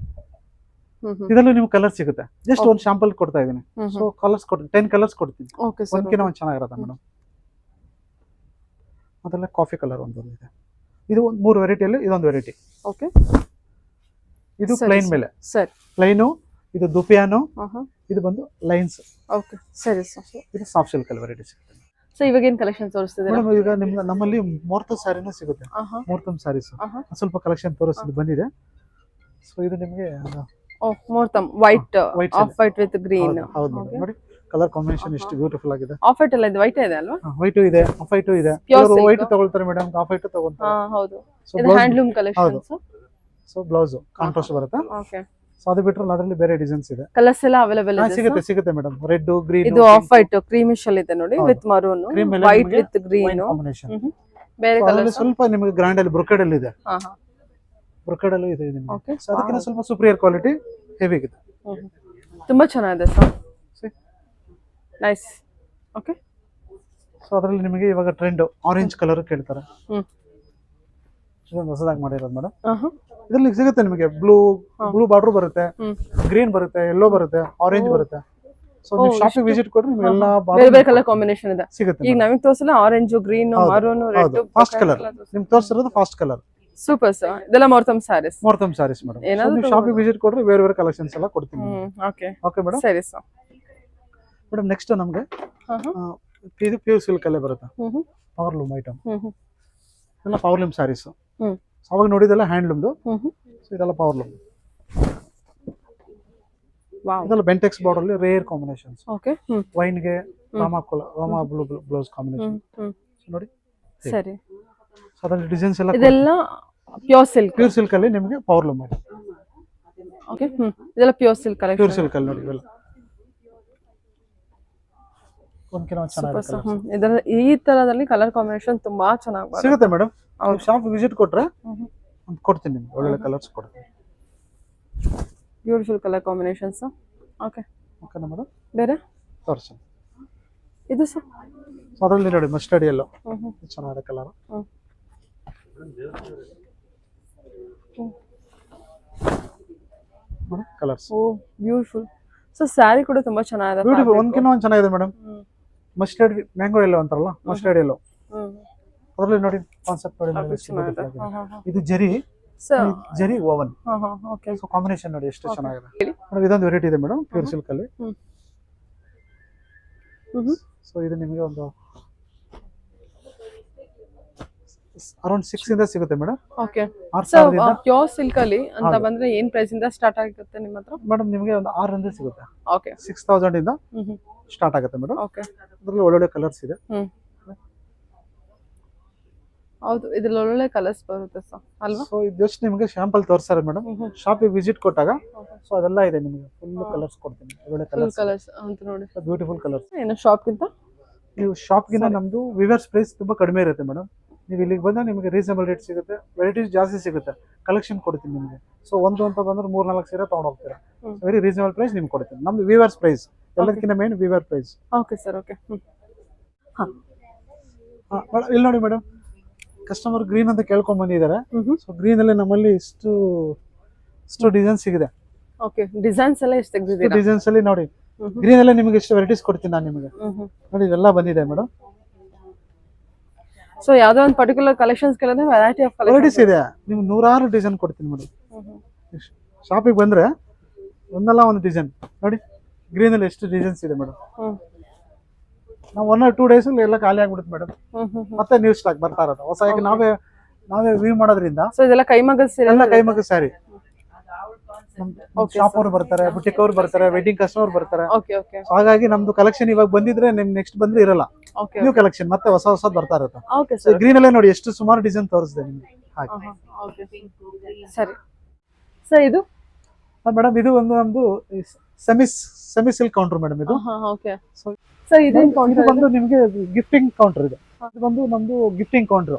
A: ಇದರಲ್ಲಿ ನಿಮ್ಗೆ ಕಲರ್ ಸಿಗುತ್ತೆ. ಜಸ್ಟ್ ಒಂದು ಶಾಂಪಲ್ ಕೊಡ್ತಾ ಇದೀನಿ. ಸೊ ಕಲರ್ಸ್ ಕೊಡ್ತೀನಿ, 10 ಕಲರ್ಸ್ ಕೊಡ್ತೀನಿ. ಒಂದ್ಕಿನ ಒಂದು ಚೆನ್ನಾಗಿರುತ್ತೆ ಮೇಡಮ್. ಅದೆಲ್ಲ ಕಾಫಿ ಕಲರ್ ಒಂದೊಂದು ಇದೆ. ಇದು 3 ವೆರೈಟಿಯಲ್ಲಿ ಇದೊಂದು ವೆರೈಟಿ.
B: ಓಕೆ.
A: ಇದು ಪ್ಲೈನ್ ಮೇಲೆ
B: ಸರ್,
A: ಪ್ಲೈನು, ಇದು ದುಪಿಯಾನು, ಇದು ಬಂದು ಲೈನ್ಸ್.
B: ಓಕೆ ಸರಿ ಸರ್.
A: ಇದು ಸಾಫ್ಟ್ ಸಿಲ್ಕ್ ಅಲ್ಲಿ ವೆರೈಟಿ ಸಿಗುತ್ತೆ.
B: ಸೊ ಇವಾಗ ಏನ್ ಕಲೆಕ್ಷನ್ ತೋರಿಸ್ತಿದ್ದೀರಾ
A: ಮೇಡಮ್? ಈಗ ನಮ್ಮಲ್ಲಿ ಮುಹೂರ್ತ ಸ್ಯಾರಿನೂ ಸಿಗುತ್ತೆ. ಮುಹೂರ್ತಂ ಸ್ಯಾರೀಸ್ ಸ್ವಲ್ಪ ಕಲೆಕ್ಷನ್ ತೋರಿಸ್ತಿದ್ದು ಬಂದಿದೆ. ಸೊ ಇದು ನಿಮಗೆ
B: ಮುಹೂರ್ತಂ white, off white with green.
A: ಹೌದು ಮೇಡಮ್, ನೋಡಿ ಕಲರ್ ಕಾಂಬಿನೇಷನ್ ಎಷ್ಟು ಬ್ಯೂಟಿಫುಲ್ ಆಗಿದೆ.
B: ಆಫ್ ವೈಟ್ ಎಲ್ಲ ಇದೆ, ವೈಟ್ ಇದೆ ಅಲ್ವಾ?
A: ವೈಟ್ ಇದೆ, ಆಫ್ ವೈಟ್ ಇದೆ. ವೈಟ್ ತಗೊಳ್ತಾರೆ ಮೇಡಮ್, ಆಫ್ ವೈಟ್ ತಗೊಳ್ತಾರೆ.
B: ಹೌದು. ಇದು handloom collections.
A: So blouse contrast ಬರುತ್ತೆ.
B: ಓಕೆ.
A: ಸೊ ಅದು ಬಿಟ್ಟರೆ ಅದರಲ್ಲಿ ಬೇರೆ ಡಿಸೈನ್ಸ್ ಇದೆ.
B: ಕಲರ್ಸ್ ಎಲ್ಲ ಅವೈಲೇಬಲ್ ಇದೆ?
A: ಸಿಗುತ್ತೆ ಮೇಡಮ್. ರೆಡ್, ಗ್ರೀನ್,
B: ಇದು ಆಫ್ ವೈಟ್ ಕ್ರೀಮಿಶ್ ಅಲ್ಲಿ ಇದೆ ನೋಡಿ, with maroon, white with green
A: combination.
B: ಬೇರೆ ಕಲರ್
A: ಸ್ವಲ್ಪ ನಿಮಗೆ ಗ್ರ್ಯಾಂಡ್ ಅಲ್ಲಿ ಬ್ರೊಕೇಡ್ ಅಲ್ಲಿ ಇದೆ. ಬ್ರೊಕೇಡ್ ಅಲ್ಲಿ ಇದೆ ನಿಮಗೆ. ಸೊ ಅದಕ್ಕಿಂತ ಸ್ವಲ್ಪ ಸುಪೀರಿಯರ್ ಕ್ವಾಲಿಟಿ ಹೆವಿ ಇದೆ.
B: ತುಂಬಾ ಚೆನ್ನಾಗಿದೆ ಸರ್. ನೈಸ್. ಓಕೆ.
A: ಸೊ ಅದರಲ್ಲಿ ನಿಮಗೆ ಇವಾಗ ಟ್ರೆಂಡ್ ಆರೆಂಜ್ ಕಲರ್ ಕೇಳ್ತಾರೆ. ಇದೊಂದು ಹೊಸದಾಗಿ ಮಾಡಿರೋದು ಮೇಡಮ್. ಇದರಲ್ಲಿ ಸಿಗುತ್ತೆ ನಿಮಗೆ ಬ್ಲೂ ಬಾರ್ಡರ್ ಬರುತ್ತೆ, ಗ್ರೀನ್ ಬರುತ್ತೆ, ಯೆಲ್ಲೋ ಬರುತ್ತೆ, ಆರೆಂಜ್ ಬರುತ್ತೆ. ಸೊ ನೀವು ಶಾಪಿಂಗ್ ವಿಸಿಟ್ ಕೊಟ್ರೆ ನಿಮಗೆ ಎಲ್ಲ
B: ಬೇರೆ ಬೇರೆ ಕಲರ್ ಕಾಂಬಿನೇಷನ್ ಇದೆ
A: ಸಿಗುತ್ತೆ.
B: ಈಗ ನಮಗೆ ತೋರಿಸಲ್ಲ orange, green, maroon, red,
A: fast colour ನಿಮ್ಗೆ ತೋರಿಸಿರೋದು ಫಾಸ್ಟ್ ಕಲರ್.
B: Super sir. ಇದೆಲ್ಲ ಮುಹೂರ್ತಂ ಸ್ಯಾರೀಸ್.
A: ಮುಹೂರ್ತಂ ಸ್ಯಾರೀಸ್ ಮೇಡಮ್. ನೀವು ಶಾಪಿಂಗ್ ವಿಸಿಟ್ ಕೊಟ್ರೆ ಬೇರೆ ಬೇರೆ ಕಲೆಕ್ಷನ್ಸ್ ಎಲ್ಲ ಕೊಡ್ತೀನಿ.
B: Okay
A: okay madam.
B: ಸರಿ ಸರ್.
A: ಮೇಡಮ್ ನೆಕ್ಸ್ಟ್ ನಮಗೆ ಇದು ಪ್ಯೂರ್ ಸಿಲ್ಕ್ ಅಲ್ಲೇ ಬರುತ್ತೆ. ಪವರ್ಲೂಮ್ ಐಟಮ್ ಎಲ್ಲ ಪವರ್ಲೂಮ್ ಸ್ಯಾರೀಸ್. ಅವಾಗ ನೋಡಿದೆಲ್ಲ ಹ್ಯಾಂಡ್ಲೂಮ್ದು. ಸೊ ಇದೆಲ್ಲ ಪವರ್ಲೂಮ್. ಇದೆಲ್ಲ ಬೆಂಟೆಕ್ಸ್ ಬಾರ್ಡರ್ ಅಲ್ಲಿ ರೇರ್ ಕಾಂಬಿನೇಷನ್ಸ್.
B: ಓಕೆ.
A: ವೈನ್ಗೆ ರಾಮಾ ಬ್ಲೂ ಬ್ಲೌಸ್ ಕಾಂಬಿನೇಷನ್ ನೋಡಿ.
B: ಸರಿ.
A: ಸೊ ಅದರಲ್ಲಿ ಡಿಸೈನ್ಸ್ ಎಲ್ಲ
B: ಇದೆಲ್ಲ ಪ್ಯೂರ್ ಸಿಲ್ಕ್
A: ಅಲ್ಲಿ ನಿಮಗೆ ಪವರ್ಲೂಮ್.
B: ಓಕೆ. ಇದೆಲ್ಲ pure silk collection.
A: Pure silk ಅಲ್ಲಿ ನೋಡಿ ಇವೆಲ್ಲ ಒಂದ್ಕಿನ ಚೆನ್ನಾಗಿದೆ.
B: ಇದರ ಈ ತರದಲ್ಲಿ ಕಲರ್ ಕಾಂಬಿನೇಷನ್ ತುಂಬಾ ಚೆನ್ನಾಗಿ
A: ಸಿಗುತ್ತೆ ಮೇಡಮ್. ನೀವು ಶಾಪ್ ವಿಸಿಟ್ ಕೊಟ್ರೆ ಕೊಡ್ತೀನಿ ನಿಮ್ಗೆ ಒಳ್ಳೆ ಕಲರ್ಸ್ ಕೊಡ್ತೀನಿ.
B: Beautiful colour combinations. ಓಕೆ.
A: ಓಕೆನಾ ಮೇಡಮ್?
B: ಬೇರೆ
A: ತೋರಿಸಿ.
B: ಇದು ಸರ್
A: ಅದರಲ್ಲಿ ನೋಡಿ ಮಸ್ಟರ್ಡ್ ಯೆಲ್ಲೋ ಚೆನ್ನಾಗಿದೆ colour. Colours
B: beautiful. So sari ಕೂಡ ತುಂಬಾ ಚೆನ್ನಾಗಿದೆ.
A: ಬ್ಯೂಟಿಫುಲ್. ಒಂದ್ಕಿನ ಒಂದು ಚೆನ್ನಾಗಿದೆ ಮೇಡಮ್. ಮಸ್ಟರ್ಡ್ ಮ್ಯಾಂಗೋ ಯೆಲ್ಲೋ ಅಂತಾರಲ್ಲ, ಮಸ್ಟರ್ಡ್ ಯೆಲ್ಲೋ. ಅದರಲ್ಲಿ ನೋಡಿ ಕಾನ್ಸೆಪ್ಟ್ ನೋಡಿ. ಇದು ಜರಿ ಓವನ್.
B: ಓಕೆ.
A: ಸೊ ಕಾಂಬಿನೇಷನ್ ನೋಡಿ ಎಷ್ಟು ಚೆನ್ನಾಗಿದೆ. ಮೇಡಮ್ ಇದೊಂದು ವೆರೈಟಿ ಇದೆ ಮೇಡಮ್ ಪ್ಯೂರ್ ಸಿಲ್ಕ್ ಅಲ್ಲಿ. ಸೊ ಇದು ನಿಮಗೆ ಒಂದು ಅರೌಂಡ್ 6 ಇಂದ ಸಿಗುತ್ತೆ madam.
B: Okay. So pure silk ಅಲ್ಲಿ ಅಂತ ಬಂದ್ರೆ ಏನ್ ಪ್ರೈಸ್ ಇಂದ ಸ್ಟಾರ್ಟ್ ಆಗುತ್ತೆ ನಿಮ್ಮ ಹತ್ರ?
A: ಮೇಡಮ್ ನಿಮಗೆ ಒಂದು 6 ಇಂದ ಸಿಗುತ್ತೆ.
B: ಓಕೆ.
A: 6,000 ಇಂದ ಸ್ಟಾರ್ಟ್ ಆಗುತ್ತೆ ಮೇಡಮ್.
B: ಓಕೆ.
A: ಅದರಲ್ಲಿ ಒಳ್ಳೊಳ್ಳೆ ಕಲರ್ಸ್ ಇದೆ.
B: ಹೌದು, ಇದ್ರಲ್ಲಿ ಒಳ್ಳೆ ಕಲರ್ಸ್ ಬರುತ್ತೆ ಸರ್ ಅಲ್ವಾ?
A: ಸೊ ಇದು ಜಸ್ಟ್ ನಿಮಗೆ ಶಾಂಪಲ್ ತೋರಿಸ್ತಾರೆ ಮೇಡಮ್. ಶಾಪಿಗೆ ವಿಸಿಟ್ ಕೊಟ್ಟಾಗ ಸೊ ಅದೆಲ್ಲ ಇದೆ ನಿಮಗೆ ಫುಲ್ ಕಲರ್ಸ್ ಕೊಡ್ತೀನಿ. ಒಳ್ಳೆ
B: ಕಲರ್ಸ್ ಅಂತ ನೋಡಿ,
A: ಬ್ಯೂಟಿಫುಲ್ ಕಲರ್ಸ್.
B: ಏನು ಶಾಪ್ಗಿಂತ
A: ನೀವು ಶಾಪ್ಗಿಂತ ನಮ್ದು ವಿವರ್ಸ್ ಪ್ರೈಸ್ ತುಂಬಾ ಕಡಿಮೆ ಇರುತ್ತೆ ಮೇಡಮ್. ನೀವು ಇಲ್ಲಿಗೆ ಬಂದಾಗ ನಿಮಗೆ ರೀಸನಬಲ್ ರೇಟ್ ಸಿಗುತ್ತೆ, ವೆರೈಟೀಸ್ ಜಾಸ್ತಿ ಸಿಗುತ್ತೆ, ಕಲೆಕ್ಷನ್ ಕೊಡ್ತೀನಿ ನಿಮಗೆ. ಸೊ ಒಂದು ಅಂತ ಬಂದ್ರೆ 3-4 ಸೀರೆ ತಗೊಂಡು ಹೋಗ್ತೀರಾ. ವೆರಿ ರೀಸನಬಲ್ ಪ್ರೈಸ್ ನಿಮ್ಗೆ ಕೊಡ್ತೀನಿ. ನಮ್ದು ವಿವರ್ಸ್ ಪ್ರೈಸ್ ಎಲ್ಲದಕ್ಕಿಂತ main ವಿವರ್ price.
B: Okay sir. Okay.
A: ಇಲ್ಲಿ ನೋಡಿ ಮೇಡಮ್, ಕಸ್ಟಮರ್ ಗ್ರೀನ್ ಅಂತ ಕೇಳ್ಕೊಂಡ್ ಬಂದಿದ್ದಾರೆ. ಸೊ ಗ್ರೀನ್ ಅಲ್ಲಿ ನಮ್ಮಲ್ಲಿ ಇಷ್ಟು ಡಿಸೈನ್ಸ್ ಸಿಗಿದೆ.
B: ಓಕೆ. ಡಿಸೈನ್ಸ್ ಎಲ್ಲ ಎಷ್ಟು ತೆಗೆದಿದ್ದೀರಾ?
A: ಡಿಸೈನ್ಸ್ ಅಲ್ಲಿ ನೋಡಿ ಗ್ರೀನ್ ಅಲ್ಲಿ ನಿಮಗೆ ಎಷ್ಟು ವೆರೈಟೀಸ್ ಕೊಡ್ತೀನಿ ನಾನು ನಿಮಗೆ. ನೋಡಿ ಇದೆಲ್ಲ ಬಂದಿದೆ ಮೇಡಮ್.
B: ಸೊ ಯಾವ್ದೋ ಒಂದು ಪರ್ಟಿಕ್ಯುಲರ್ ಕಲೆಕ್ಷನ್ಸ್ ಕೇಳಿದ್ರೆ ವೆರೈಟಿ ಆಫ್
A: ವೆರೈಟೀಸ್ ಇದೆ. ನಿಮ್ಗೆ 100 ಡಿಸೈನ್ ಕೊಡ್ತೀನಿ ಮೇಡಮ್. ಶಾಪಿಗೆ ಬಂದ್ರೆ ಒಂದಲ್ಲ ಒಂದು ಡಿಸೈನ್ ನೋಡಿ. ಗ್ರೀನ್ ಅಲ್ಲಿ ಎಷ್ಟು ಡಿಸೈನ್ಸ್ ಇದೆ ಮೇಡಮ್. ನಾವು 1 or 2 days ಅಲ್ಲಿ ಎಲ್ಲ ಖಾಲಿ ಆಗ್ಬಿಡುತ್ತೆ ಮೇಡಮ್. ಮತ್ತೆ ನ್ಯೂ ಸ್ಟಾಕ್ ಬರ್ತಾ ಇರೋದು ಹೊಸ. ಯಾಕೆ ನಾವೇ ವ್ಯೂ ಮಾಡೋದ್ರಿಂದ.
B: ಸೊ ಇದೆಲ್ಲ ಕೈಮಗ್ಗದ ಸೀರೆ,
A: ಎಲ್ಲ ಕೈಮಗ್ಗದ ಸ್ಯಾರಿ. ಶಾಪ್ ಅವರು ಬರ್ತಾರೆ, ಬುಟಿಕ್ ಅವರು ಬರ್ತಾರೆ, ವೆಡ್ಡಿಂಗ್ ಕಸ್ಟಮರ್ ಬರ್ತಾರೆ. ಹಾಗಾಗಿ ನಮ್ದು ಕಲೆಕ್ಷನ್ ಇವಾಗ ಬಂದಿದ್ರೆ ನಿಮ್ ನೆಕ್ಸ್ಟ್ ಬಂದ್ರೆ ಇರಲ್ಲ. ನ್ಯೂ ಕಲೆಕ್ಷನ್ ಮತ್ತೆ ಹೊಸ ಹೊಸದ್ ಬರ್ತಾ ಇರುತ್ತೆ. ಗ್ರೀನ್ ಅಲ್ಲೇ ನೋಡಿ ಎಷ್ಟು ಸುಮಾರು ಡಿಸೈನ್ ತೋರಿಸಿದೆ ನಿಮ್ಗೆ. ಹಾಗೆ
B: ಓಕೆ ಸರಿ ಸರ್ ಇದು
A: ಮೇಡಮ್ ಇದು ಒಂದು ನಮ್ದು ಸೆಮಿ ಸಿಲ್ಕ್ ಕೌಂಟರ್ ಮೇಡಮ್ ಇದು.
B: ಓಕೆ
A: ಸೊ
B: ಸರ್ ಇದೇನ್
A: ಇದು ಬಂದು ನಿಮಗೆ ಗಿಫ್ಟಿಂಗ್ ಕೌಂಟರ್ ಇದೆ. ಇದು ಬಂದು ನಮ್ದು ಗಿಫ್ಟಿಂಗ್ ಕೌಂಟರ್.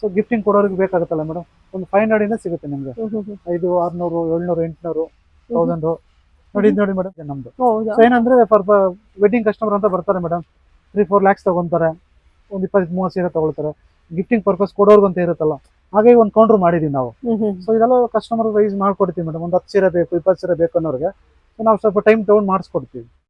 A: ಸೊ ಗಿಫ್ಟಿಂಗ್ ಕೊಡೋರಿಗೆ ಬೇಕಾಗುತ್ತಲ್ಲ ಮೇಡಮ್, ಒಂದು 500 ಇಂದ ಸಿಗುತ್ತೆ ನಿಮ್ಗೆ. 500, 600, 700, 800, 1000 ನೋಡಿ ನೋಡಿ ಮೇಡಮ್ ನಮ್ದು. ಸೊ ಏನಂದ್ರೆ ಫಾರ್ ವೆಡ್ಡಿಂಗ್ ಕಸ್ಟಮರ್ ಅಂತ ಬರ್ತಾರೆ ಮೇಡಮ್, 3-4 lakhs ತಗೊಂತಾರೆ, ಒಂದು 20-30 ಸೀರೆ ತಗೊಳ್ತಾರೆ. ಗಿಫ್ಟಿಂಗ್ ಪರ್ಪಸ್ ಕೊಡೋರ್ಗು ಅಂತ ಇರುತ್ತಲ್ಲ, ಹಾಗಾಗಿ ಒಂದು ಕೌಂಟರ್ ಮಾಡಿದೀವಿ ನಾವು. ಸೊ ಇದೆಲ್ಲ ಕಸ್ಟಮರ್ ವೈಸ್ ಮಾಡ್ಕೊಡ್ತೀವಿ ಮೇಡಮ್. ಒಂದು 10 ಸೀರೆ ಬೇಕು, 20 ಸೀರೆ ಬೇಕು ಅನ್ನೋರಿಗೆ ನಾವು ಸ್ವಲ್ಪ ಟೈಮ್ ತಗೊಂಡು ಮಾಡಿಸ್ಕೊಡ್ತೀವಿ.